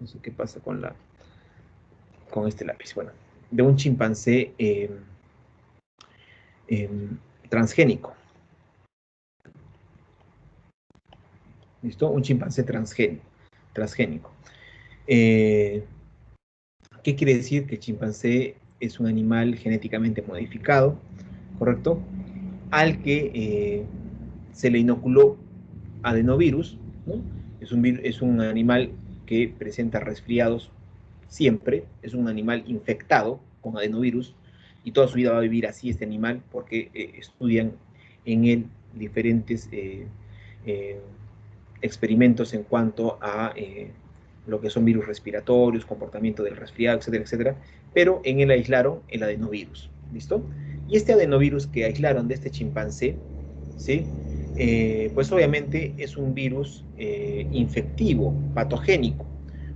No sé qué pasa con este lápiz. Bueno, de un chimpancé transgénico. ¿Listo? Un chimpancé transgénico. ¿Qué quiere decir? Que el chimpancé es un animal genéticamente modificado, ¿correcto? Al que se le inoculó adenovirus, ¿no? Es un animal que presenta resfriados siempre, es un animal infectado con adenovirus y toda su vida va a vivir así este animal porque estudian en él diferentes experimentos en cuanto a lo que son virus respiratorios, comportamiento del resfriado, etcétera, etcétera, pero en él aislaron el adenovirus, ¿listo? Y este adenovirus que aislaron de este chimpancé, ¿sí? Pues obviamente es un virus infectivo, patogénico.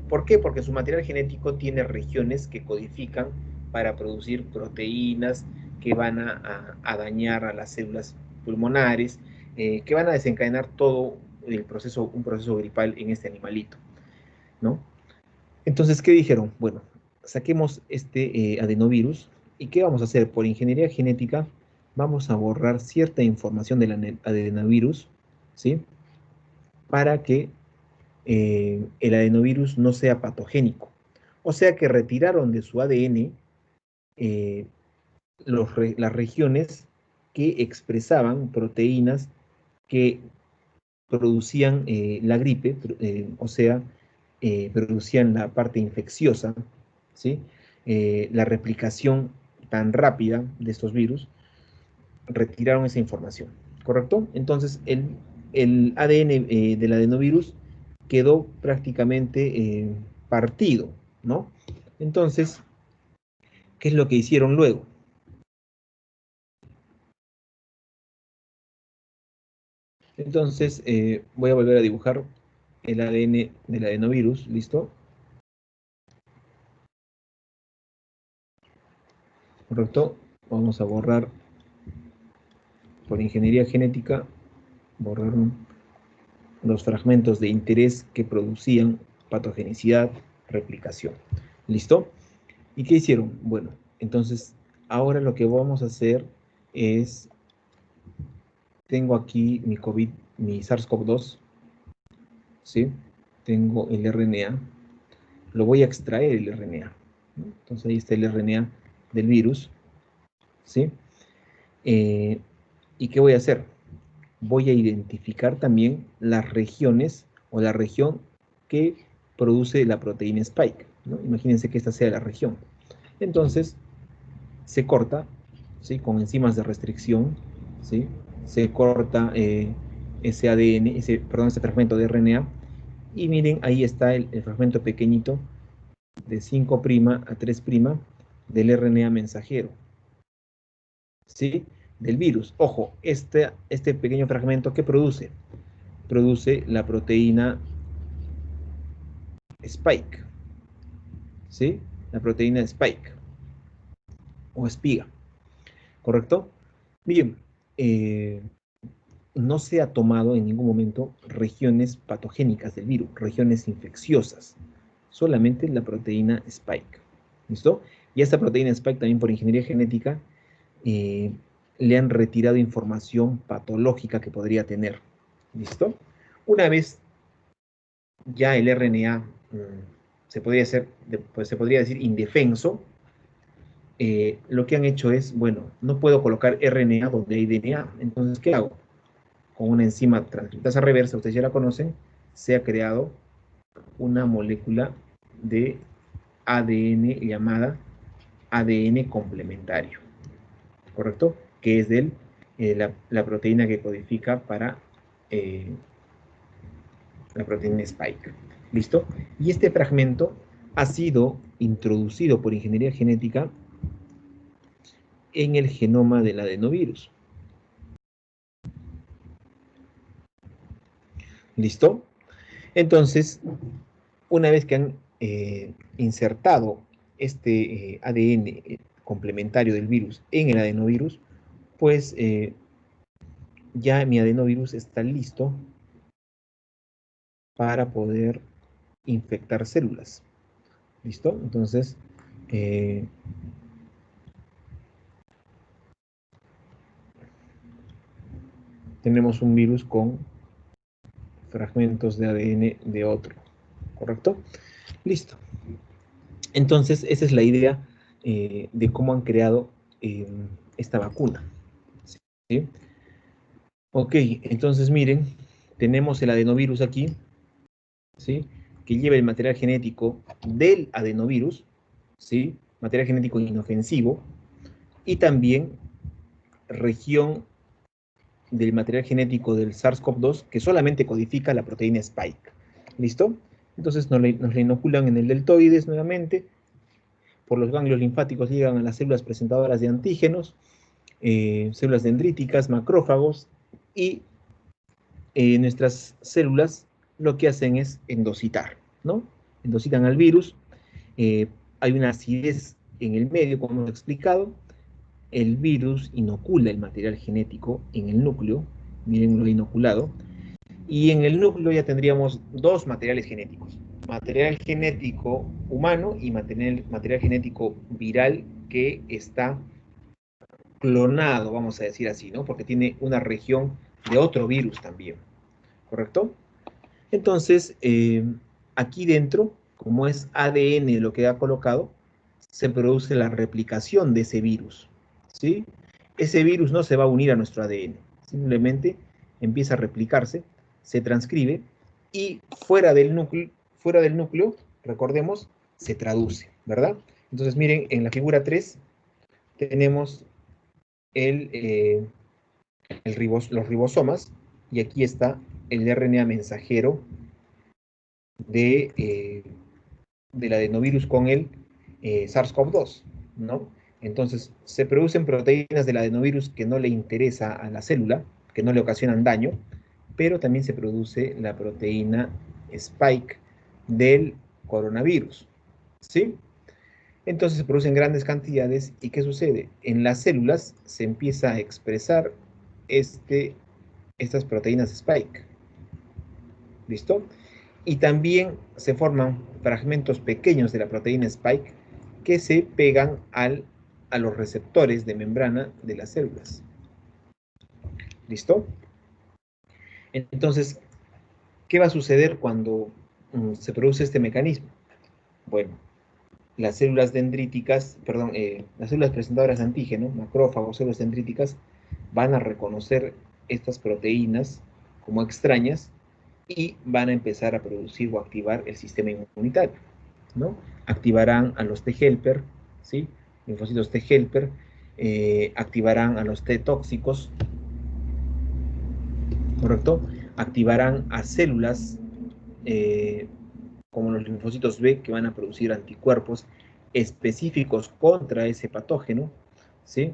¿Por qué? Porque su material genético tiene regiones que codifican para producir proteínas que van a dañar a las células pulmonares, que van a desencadenar todo un proceso gripal en este animalito, ¿no? Entonces, ¿qué dijeron? Bueno, saquemos este adenovirus y ¿qué vamos a hacer? Por ingeniería genética vamos a borrar cierta información del adenovirus, ¿sí? Para que el adenovirus no sea patogénico. O sea que retiraron de su ADN las regiones que expresaban proteínas que producían la gripe, o sea, producían la parte infecciosa, ¿sí? La replicación tan rápida de estos virus, retiraron esa información, ¿correcto? Entonces, el ADN del adenovirus quedó prácticamente partido, ¿no? Entonces, ¿qué es lo que hicieron luego? Entonces, voy a volver a dibujar el ADN del adenovirus, ¿listo? ¿Correcto? Vamos a borrar por ingeniería genética, borrar los fragmentos de interés que producían patogenicidad, replicación. ¿Listo? ¿Y qué hicieron? Bueno, entonces, ahora lo que vamos a hacer es, tengo aquí mi COVID, mi SARS-CoV-2, ¿sí? Tengo el RNA, lo voy a extraer el RNA, ¿no? Entonces ahí está el RNA del virus, ¿sí? ¿Y qué voy a hacer? Voy a identificar también las regiones o la región que produce la proteína spike, ¿no? Imagínense que esta sea la región. Entonces, se corta, ¿sí? Con enzimas de restricción, ¿sí? Se corta ese ADN, ese fragmento de RNA, y miren, ahí está el fragmento pequeñito de 5' a 3' del RNA mensajero, ¿sí? Del virus. Ojo, este pequeño fragmento, ¿qué produce? Produce la proteína spike, ¿sí? La proteína spike o espiga, ¿correcto? Bien, no se ha tomado en ningún momento regiones patogénicas del virus, regiones infecciosas, solamente la proteína spike, ¿listo? Y a esta proteína spike también por ingeniería genética le han retirado información patológica que podría tener, ¿listo? Una vez ya el RNA se podría decir indefenso, lo que han hecho es, bueno, no puedo colocar RNA donde hay DNA, entonces, ¿qué hago? Con una enzima transcriptasa reversa, ustedes ya la conocen, se ha creado una molécula de ADN llamada ADN complementario, ¿correcto? Que es la proteína que codifica para la proteína spike. ¿Listo? Y este fragmento ha sido introducido por ingeniería genética en el genoma del adenovirus. ¿Listo? Entonces, una vez que han insertado este ADN complementario del virus en el adenovirus, pues ya mi adenovirus está listo para poder infectar células. ¿Listo? Entonces, tenemos un virus con fragmentos de ADN de otro, ¿correcto? Listo. Entonces, esa es la idea de cómo han creado esta vacuna. ¿Sí? Ok, entonces miren, tenemos el adenovirus aquí, ¿sí? Que lleva el material genético del adenovirus, ¿sí? Material genético inofensivo, y también región del material genético del SARS-CoV-2 que solamente codifica la proteína spike. ¿Listo? Entonces nos le inoculan en el deltoides nuevamente, por los ganglios linfáticos llegan a las células presentadoras de antígenos, células dendríticas, macrófagos, y nuestras células lo que hacen es endocitar, ¿no? Endocitan al virus, hay una acidez en el medio, como hemos explicado, el virus inocula el material genético en el núcleo, miren lo inoculado, y en el núcleo ya tendríamos dos materiales genéticos, material genético humano y material genético viral que está clonado, vamos a decir así, ¿no? Porque tiene una región de otro virus también, ¿correcto? Entonces, aquí dentro, como es ADN lo que ha colocado, se produce la replicación de ese virus, ¿sí? Ese virus no se va a unir a nuestro ADN, simplemente empieza a replicarse, se transcribe y fuera del núcleo, recordemos, se traduce, ¿verdad? Entonces, miren, en la figura 3 tenemos los ribosomas, y aquí está el RNA mensajero del adenovirus con el SARS-CoV-2, ¿no? Entonces, se producen proteínas del adenovirus que no le interesa a la célula, que no le ocasionan daño, pero también se produce la proteína spike del coronavirus, ¿sí? Entonces se producen grandes cantidades, ¿y qué sucede? En las células se empieza a expresar estas proteínas spike, ¿listo? Y también se forman fragmentos pequeños de la proteína spike que se pegan a los receptores de membrana de las células, ¿listo? Entonces, ¿qué va a suceder cuando se produce este mecanismo? Bueno, las células dendríticas, las células presentadoras de antígeno, macrófagos, células dendríticas, van a reconocer estas proteínas como extrañas y van a empezar a producir o activar el sistema inmunitario, ¿no? Activarán a los T helper, ¿sí? Linfocitos T helper, activarán a los T tóxicos, ¿correcto? Activarán a células como los linfocitos B, que van a producir anticuerpos específicos contra ese patógeno, ¿sí?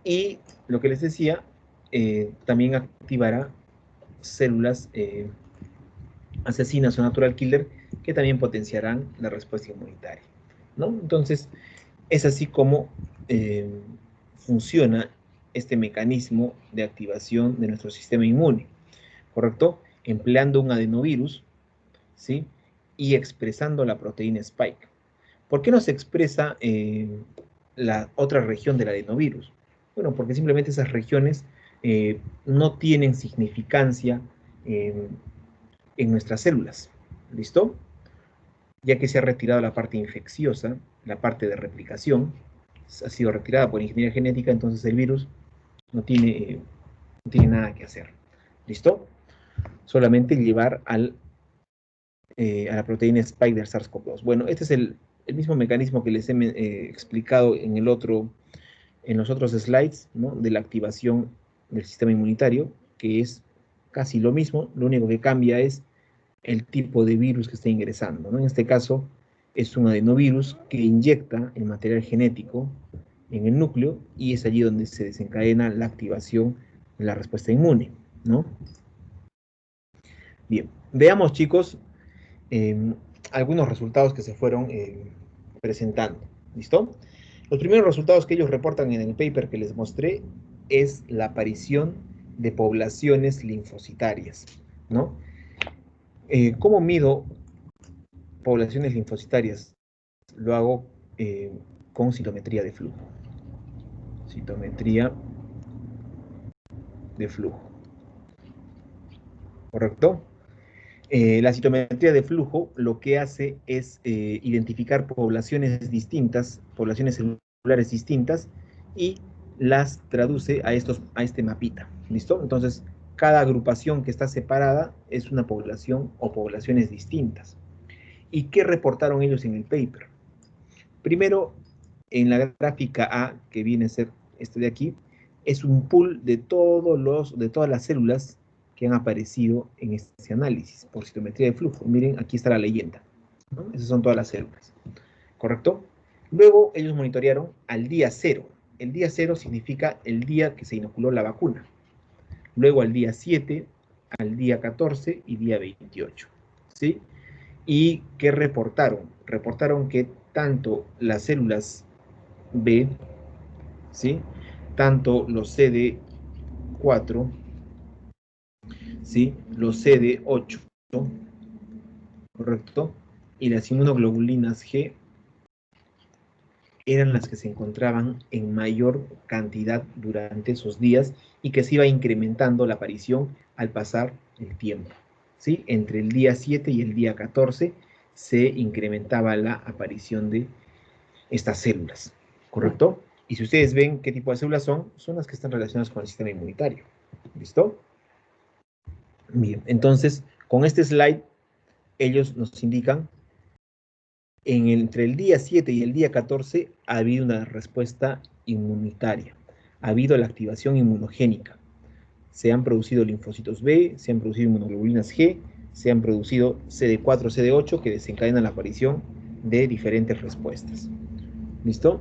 Y lo que les decía, también activará células asesinas o natural killer que también potenciarán la respuesta inmunitaria, ¿no? Entonces, es así como funciona este mecanismo de activación de nuestro sistema inmune, ¿correcto? Empleando un adenovirus, ¿sí? Y expresando la proteína Spike. ¿Por qué no se expresa la otra región del adenovirus? Bueno, porque simplemente esas regiones no tienen significancia en nuestras células, ¿listo? Ya que se ha retirado la parte infecciosa, la parte de replicación, ha sido retirada por ingeniería genética, entonces el virus no tiene nada que hacer, ¿listo? Solamente llevar a la proteína Spike del SARS-CoV-2. Bueno, este es el mismo mecanismo que les he explicado en los otros slides, ¿no? De la activación del sistema inmunitario, que es casi lo mismo, lo único que cambia es el tipo de virus que está ingresando, ¿no? En este caso es un adenovirus que inyecta el material genético en el núcleo y es allí donde se desencadena la activación de la respuesta inmune, ¿no? Bien, veamos, chicos, algunos resultados que se fueron presentando, ¿listo? Los primeros resultados que ellos reportan en el paper que les mostré es la aparición de poblaciones linfocitarias, ¿no? ¿Cómo mido poblaciones linfocitarias? Lo hago con citometría de flujo. Citometría de flujo. ¿Correcto? La citometría de flujo lo que hace es identificar poblaciones distintas, poblaciones celulares distintas, y las traduce a este mapita. ¿Listo? Entonces, cada agrupación que está separada es una población o poblaciones distintas. ¿Y qué reportaron ellos en el paper? Primero, en la gráfica A, que viene a ser este de aquí, es un pool de todas las células que han aparecido en este análisis por citometría de flujo. Miren, aquí está la leyenda, ¿no? Esas son todas las células, ¿correcto? Luego ellos monitorearon al día 0. El día 0 significa el día que se inoculó la vacuna. Luego al día 7, al día 14 y día 28, ¿sí? ¿Y qué reportaron? Reportaron que tanto las células B, ¿sí? Tanto los CD4, ¿sí? Los CD8, ¿correcto? Y las inmunoglobulinas G eran las que se encontraban en mayor cantidad durante esos días y que se iba incrementando la aparición al pasar el tiempo, ¿sí? Entre el día 7 y el día 14 se incrementaba la aparición de estas células, ¿correcto? Y si ustedes ven qué tipo de células son las que están relacionadas con el sistema inmunitario, ¿listo? Bien, entonces, con este slide, ellos nos indican entre el día 7 y el día 14 ha habido una respuesta inmunitaria, ha habido la activación inmunogénica. Se han producido linfocitos B, se han producido inmunoglobulinas G, se han producido CD4, CD8 que desencadenan la aparición de diferentes respuestas. ¿Listo?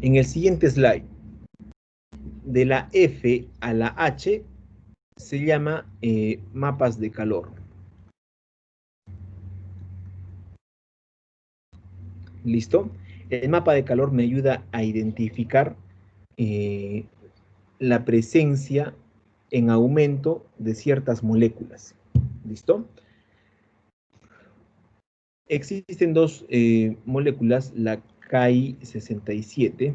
En el siguiente slide, de la F a la H se llama mapas de calor. ¿Listo? El mapa de calor me ayuda a identificar la presencia en aumento de ciertas moléculas. ¿Listo? Existen dos moléculas, la Ki67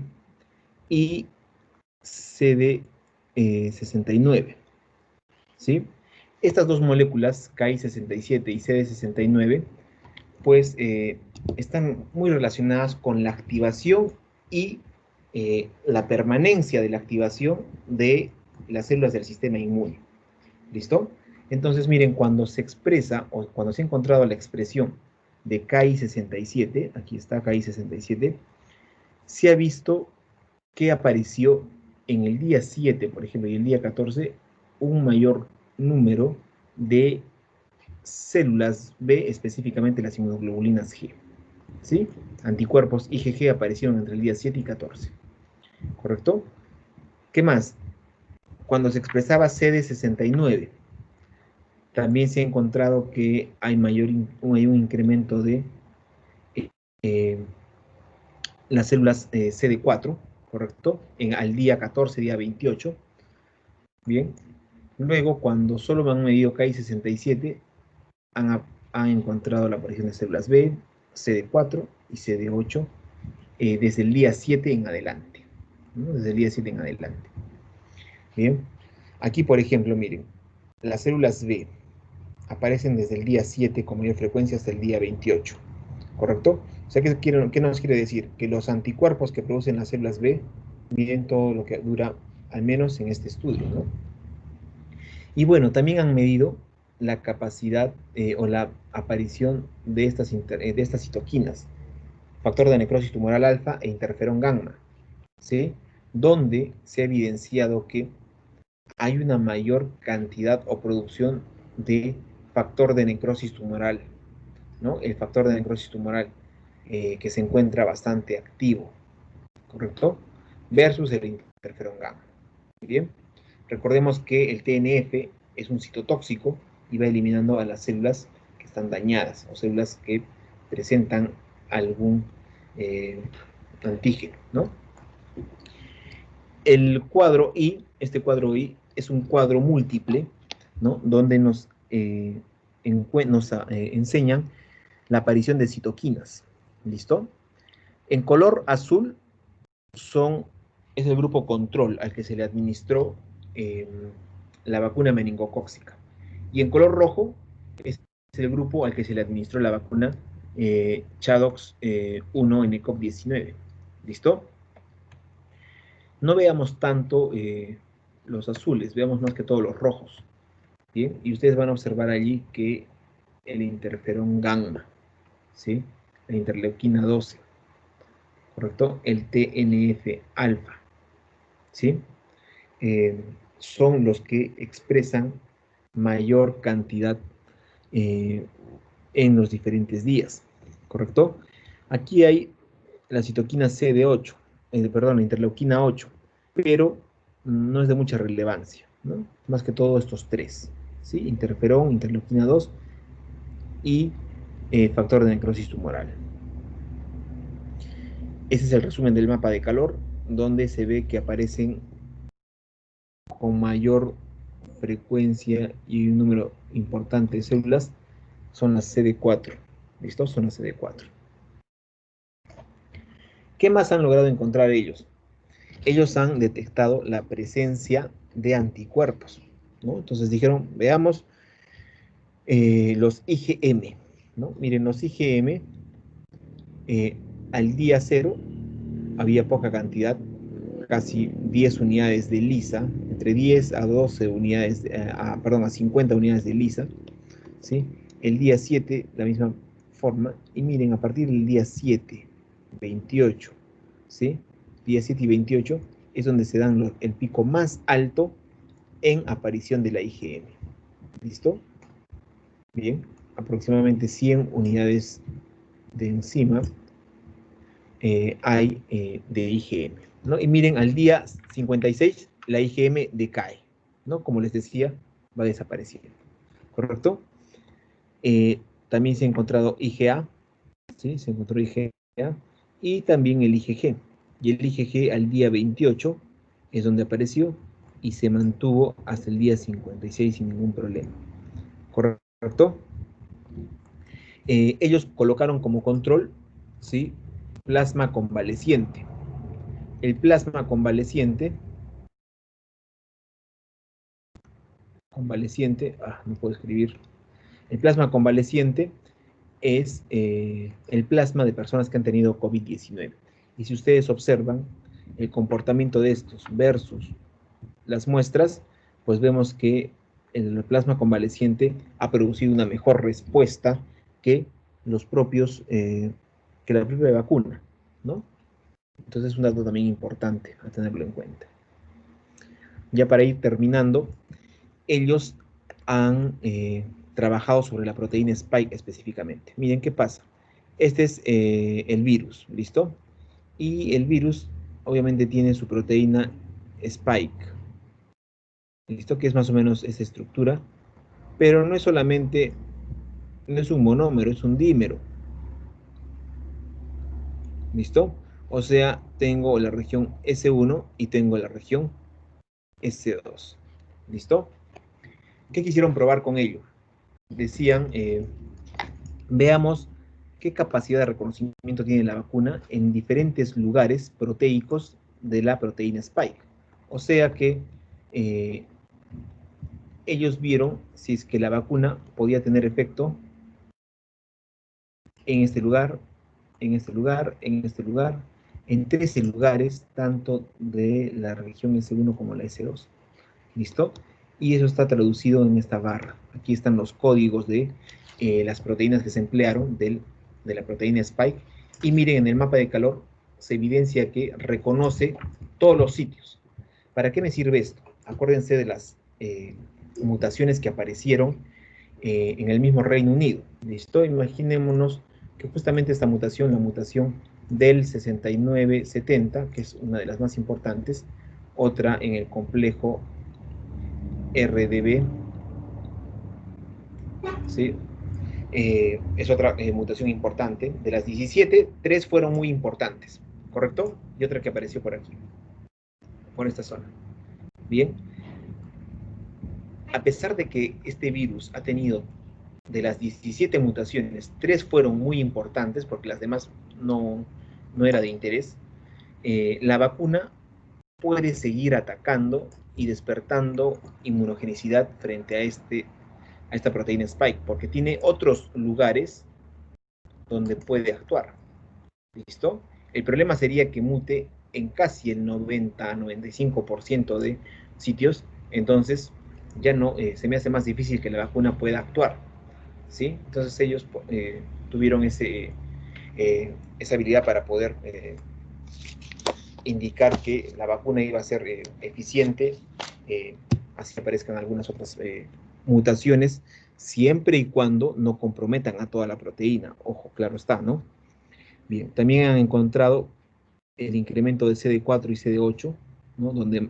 y CD69. ¿Sí? Estas dos moléculas, Ki67 y CD69, pues están muy relacionadas con la activación y la permanencia de la activación de las células del sistema inmune. ¿Listo? Entonces, miren, cuando se expresa, o cuando se ha encontrado la expresión de KI67, aquí está KI67, se ha visto que apareció en el día 7, por ejemplo, y el día 14, un mayor número de células B, específicamente las inmunoglobulinas G. ¿Sí? Anticuerpos IgG aparecieron entre el día 7 y 14. ¿Correcto? ¿Qué más? Cuando se expresaba CD69, también se ha encontrado que hay un incremento de las células CD4, ¿correcto? Al día 14, día 28. Bien. Luego, cuando solo han medido KI67, han encontrado la aparición de células B, CD4 y CD8 desde el día 7 en adelante. ¿No? Desde el día 7 en adelante. Bien. Aquí, por ejemplo, miren, las células B aparecen desde el día 7 con mayor frecuencia hasta el día 28. ¿Correcto? O sea, ¿qué nos quiere decir? Que los anticuerpos que producen las células B miden todo lo que dura, al menos en este estudio, ¿no? Y bueno, también han medido la capacidad o la aparición de estas citoquinas, factor de necrosis tumoral alfa e interferón gamma, ¿sí? Donde se ha evidenciado que hay una mayor cantidad o producción de factor de necrosis tumoral, ¿no? El factor de necrosis tumoral que se encuentra bastante activo, ¿correcto? Versus el interferón gamma. Bien, recordemos que el TNF es un citotóxico y va eliminando a las células que están dañadas o células que presentan algún antígeno, ¿no? El cuadro I, este cuadro I, es un cuadro múltiple, ¿no? Donde nos enseñan la aparición de citoquinas. ¿Listo? En color azul es el grupo control al que se le administró la vacuna meningocócica. Y en color rojo es el grupo al que se le administró la vacuna ChAdOx 1 NCOV-19. ¿Listo? No veamos tanto los azules, veamos más que todo los rojos. ¿Bien? Y ustedes van a observar allí que el interferón gamma, ¿sí? La interleuquina 12, ¿correcto? El TNF-alfa, ¿sí? Son los que expresan mayor cantidad en los diferentes días, ¿correcto? Aquí hay la citoquina CD8, perdón, la interleuquina 8, pero no es de mucha relevancia, ¿no? Más que todo estos tres, ¿sí? Interferón, interleuquina 2 y factor de necrosis tumoral. Ese es el resumen del mapa de calor, donde se ve que aparecen con mayor frecuencia y un número importante de células son las CD4. ¿Listo? Son las CD4. ¿Qué más han logrado encontrar ellos? Ellos han detectado la presencia de anticuerpos, ¿no? Entonces dijeron, veamos los IgM, ¿no? Miren, los IgM al día 0 había poca cantidad, casi 10 unidades de lisa, entre 10 a 12 unidades, a 50 unidades de lisa, ¿sí? El día 7, la misma forma, y miren, a partir del día 7, 28, ¿sí? Día 7 y 28 es donde se dan el pico más alto en aparición de la IgM. ¿Listo? Bien, aproximadamente 100 unidades de enzima hay de IgM, ¿no? Y miren, al día 56 la IgM decae, ¿no? Como les decía, va desapareciendo, ¿correcto? También se ha encontrado IgA, ¿sí? Se encontró IgA y también el IgG. Y el IgG al día 28 es donde apareció y se mantuvo hasta el día 56 sin ningún problema, ¿correcto? Ellos colocaron como control, ¿sí? Plasma convaleciente. El plasma convaleciente, no puedo escribir. El plasma convaleciente es el plasma de personas que han tenido COVID-19. Y si ustedes observan, el comportamiento de estos versus las muestras, pues vemos que el plasma convaleciente ha producido una mejor respuesta que los propios, que la propia vacuna, ¿no? Entonces es un dato también importante a tenerlo en cuenta. Ya para ir terminando, ellos han trabajado sobre la proteína Spike específicamente. Miren qué pasa. Este es el virus, ¿listo? Y el virus obviamente tiene su proteína Spike, ¿listo? Que es más o menos esa estructura, pero no es solamente, no es un monómero, es un dímero, ¿listo? O sea, tengo la región S1 y tengo la región S2, ¿listo? ¿Qué quisieron probar con ello? Decían, veamos qué capacidad de reconocimiento tiene la vacuna en diferentes lugares proteicos de la proteína Spike. O sea que ellos vieron si es que la vacuna podía tener efecto en este lugar, en este lugar, en este lugar, en 13 lugares, tanto de la región S1 como la S2. ¿Listo? Y eso está traducido en esta barra. Aquí están los códigos de las proteínas que se emplearon de la proteína Spike. Y miren, en el mapa de calor se evidencia que reconoce todos los sitios. ¿Para qué me sirve esto? Acuérdense de las mutaciones que aparecieron en el mismo Reino Unido. ¿Listo? Imaginémonos que justamente esta mutación, la mutación del 6970, que es una de las más importantes, otra en el complejo RDB, ¿sí? Es otra mutación importante. De las 17, 3 fueron muy importantes, ¿correcto? Y otra que apareció por aquí, por esta zona. Bien. A pesar de que este virus ha tenido, de las 17 mutaciones, 3 fueron muy importantes, porque las demás no era de interés, la vacuna puede seguir atacando y despertando inmunogenicidad frente a esta proteína Spike, porque tiene otros lugares donde puede actuar. ¿Listo? El problema sería que mute en casi el 90-95% de sitios, entonces ya no, se me hace más difícil que la vacuna pueda actuar. ¿Sí? Entonces ellos tuvieron esa habilidad para poder indicar que la vacuna iba a ser eficiente, así aparezcan algunas otras mutaciones, siempre y cuando no comprometan a toda la proteína. Ojo, claro está, ¿no? Bien, también han encontrado el incremento de CD4 y CD8, ¿no? Donde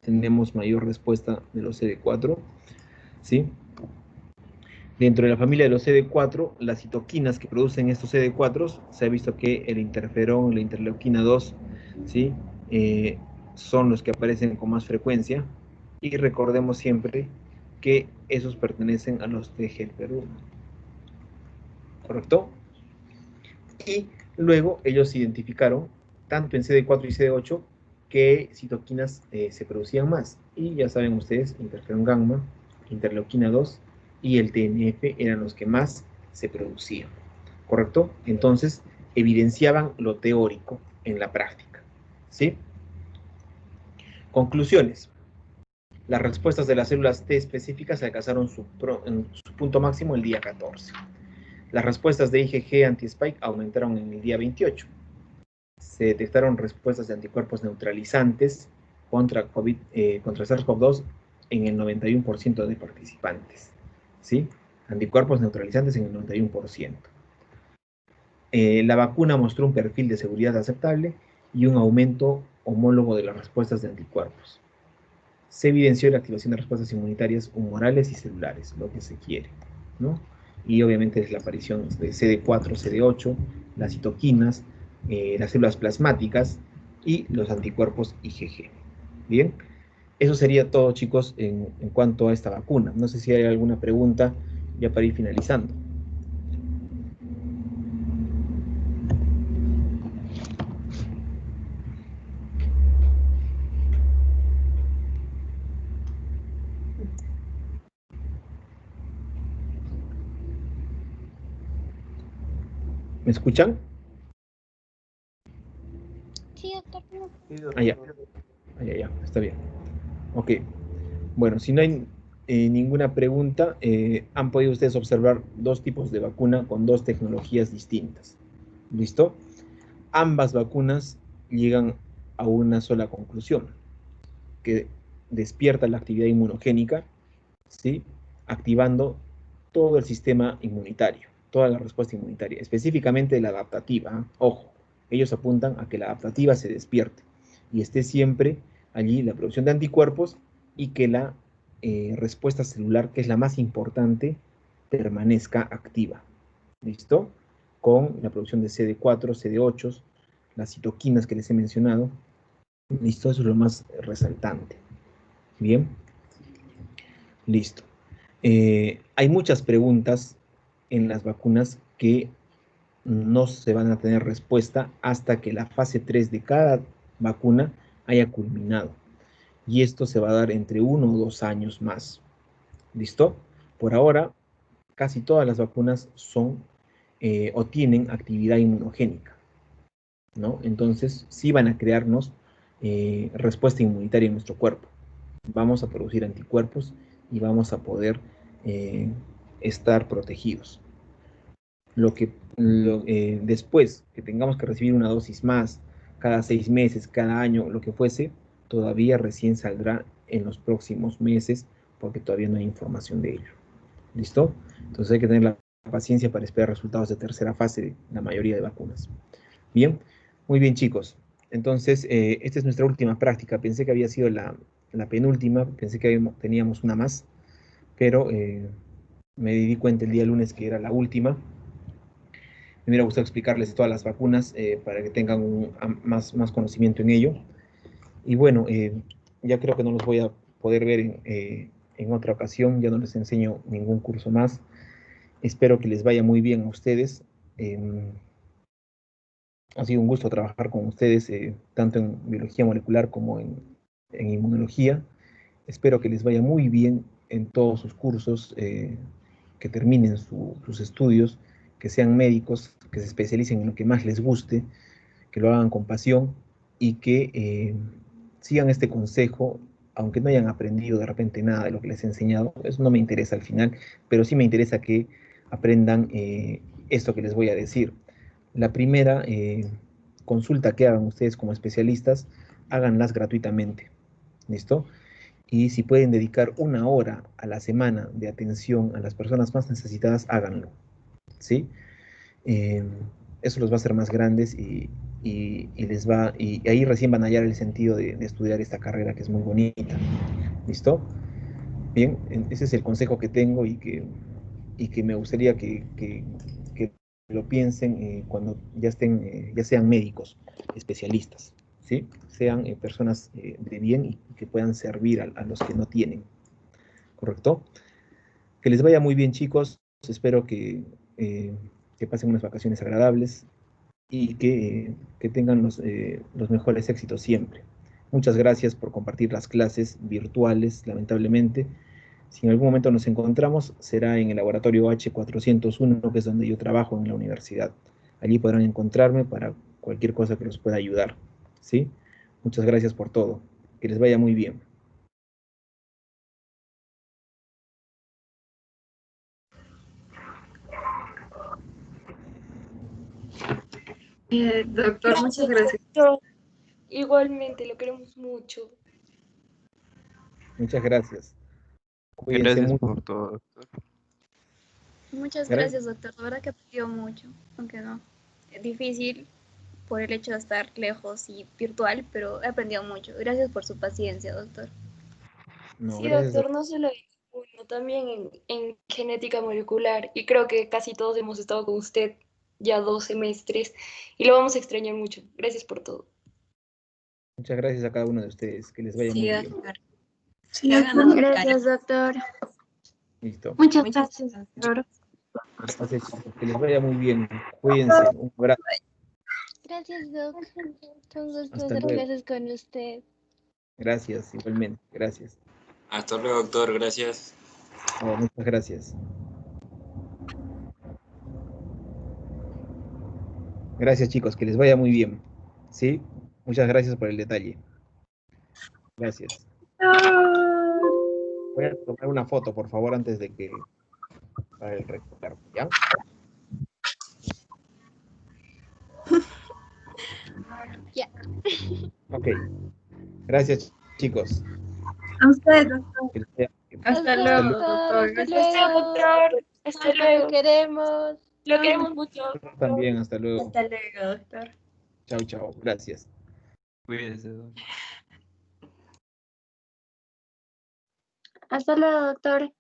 tenemos mayor respuesta de los CD4, ¿sí? Dentro de la familia de los CD4, las citoquinas que producen estos CD4, se ha visto que el interferón, la interleuquina 2, ¿sí? Son los que aparecen con más frecuencia, y recordemos siempre que esos pertenecen a los TGFR1, ¿correcto? Y luego ellos identificaron, tanto en CD4 y CD8, qué citoquinas se producían más. Y ya saben ustedes, interferón gamma, interleuquina 2 y el TNF eran los que más se producían. ¿Correcto? Entonces, evidenciaban lo teórico en la práctica. ¿Sí? Conclusiones. Las respuestas de las células T específicas alcanzaron su punto máximo el día 14. Las respuestas de IgG anti-spike aumentaron en el día 28. Se detectaron respuestas de anticuerpos neutralizantes contra SARS-CoV-2 en el 91% de participantes. ¿Sí? Anticuerpos neutralizantes en el 91%. La vacuna mostró un perfil de seguridad aceptable y un aumento homólogo de las respuestas de anticuerpos. Se evidenció la activación de respuestas inmunitarias humorales y celulares, lo que se quiere, ¿no? Y obviamente es la aparición de CD4, CD8, las citoquinas, las células plasmáticas y los anticuerpos IgG. Bien, eso sería todo, chicos, en cuanto a esta vacuna. No sé si hay alguna pregunta ya para ir finalizando. ¿Me escuchan? Sí, doctor. Ya. Ya, está bien. Ok. Bueno, si no hay ninguna pregunta, han podido ustedes observar dos tipos de vacuna con dos tecnologías distintas. ¿Listo? Ambas vacunas llegan a una sola conclusión, que despierta la actividad inmunogénica, ¿sí? Activando todo el sistema inmunitario, toda la respuesta inmunitaria, específicamente la adaptativa. Ojo, ellos apuntan a que la adaptativa se despierte y esté siempre allí la producción de anticuerpos y que la respuesta celular, que es la más importante, permanezca activa. ¿Listo? Con la producción de CD4, CD8, las citoquinas que les he mencionado. ¿Listo? Eso es lo más resaltante. Bien. Listo. Hay muchas preguntas en las vacunas que no se van a tener respuesta hasta que la fase 3 de cada vacuna haya culminado. Y esto se va a dar entre 1 o 2 años más. ¿Listo? Por ahora, casi todas las vacunas son o tienen actividad inmunogénica, ¿no? Entonces, sí van a crearnos respuesta inmunitaria en nuestro cuerpo. Vamos a producir anticuerpos y vamos a poder estar protegidos. Después que tengamos que recibir una dosis más, cada 6 meses, cada año, lo que fuese, todavía recién saldrá en los próximos meses, porque todavía no hay información de ello. ¿Listo? Entonces hay que tener la paciencia para esperar resultados de tercera fase de la mayoría de vacunas. Bien, muy bien, chicos. Entonces, esta es nuestra última práctica. Pensé que había sido la penúltima, pensé que teníamos una más, pero me di cuenta el día lunes que era la última. Me hubiera gustado explicarles todas las vacunas para que tengan más conocimiento en ello. Y bueno, ya creo que no los voy a poder ver en otra ocasión, ya no les enseño ningún curso más. Espero que les vaya muy bien a ustedes. Ha sido un gusto trabajar con ustedes, tanto en biología molecular como en inmunología. Espero que les vaya muy bien en todos sus cursos, que terminen sus estudios, que sean médicos, que se especialicen en lo que más les guste, que lo hagan con pasión y que sigan este consejo, aunque no hayan aprendido de repente nada de lo que les he enseñado. Eso no me interesa al final, pero sí me interesa que aprendan esto que les voy a decir. La primera consulta que hagan ustedes como especialistas, háganlas gratuitamente. ¿Listo? Y si pueden dedicar 1 hora a la semana de atención a las personas más necesitadas, háganlo. ¿Sí? Eso los va a hacer más grandes y ahí recién van a hallar el sentido de estudiar esta carrera que es muy bonita. ¿Listo? Bien, ese es el consejo que tengo y que me gustaría que lo piensen cuando ya sean médicos, especialistas, ¿sí? Sean personas de bien y que puedan servir a los que no tienen, ¿correcto? Que les vaya muy bien, chicos. Espero que pasen unas vacaciones agradables y que tengan los mejores éxitos siempre. Muchas gracias por compartir las clases virtuales, lamentablemente. Si en algún momento nos encontramos, será en el laboratorio H401, que es donde yo trabajo en la universidad. Allí podrán encontrarme para cualquier cosa que los pueda ayudar. ¿Sí? Muchas gracias por todo. Que les vaya muy bien. Doctor, muchas gracias. Doctor. Igualmente, lo queremos mucho. Muchas gracias. Cuídense Gracias mucho. por todo, doctor. Muchas gracias, doctor. La verdad que aprendió mucho, aunque no. Es difícil por el hecho de estar lejos y virtual, pero he aprendido mucho. Gracias por su paciencia, doctor. No, Sí, gracias. doctor, no solo en uno, también en genética molecular. Y creo que casi todos hemos estado con usted ya 2 semestres y lo vamos a extrañar mucho. Gracias por todo. Muchas gracias a cada uno de ustedes. Que les vaya muy bien. doctor. Sí, Le ha ganado gracias, doctor. Listo. Muchas Muchas gracias, doctor. Así es, chicos. Que les vaya muy bien. Cuídense. Un abrazo. Gracias, doc. Fue un gusto Hasta hacer luego. clases con usted. Gracias, igualmente. Gracias. Hasta luego, doctor. Gracias. Oh, muchas gracias. Gracias, chicos. Que les vaya muy bien. ¿Sí? Muchas gracias por el detalle. Gracias. Voy a tomar una foto, por favor, antes de que para el recuerdo, ¿ya? Ya. Ok. Gracias, chicos. A usted, doctor. Que les vaya bien. Hasta Gracias, luego, doctor. Hasta Gracias, luego. doctor. Hasta Lo luego. queremos. Lo queremos mucho. Nosotros también, hasta luego. Hasta luego, doctor. Chao, chao. Gracias. Cuídese, doctor. Hasta luego, doctor.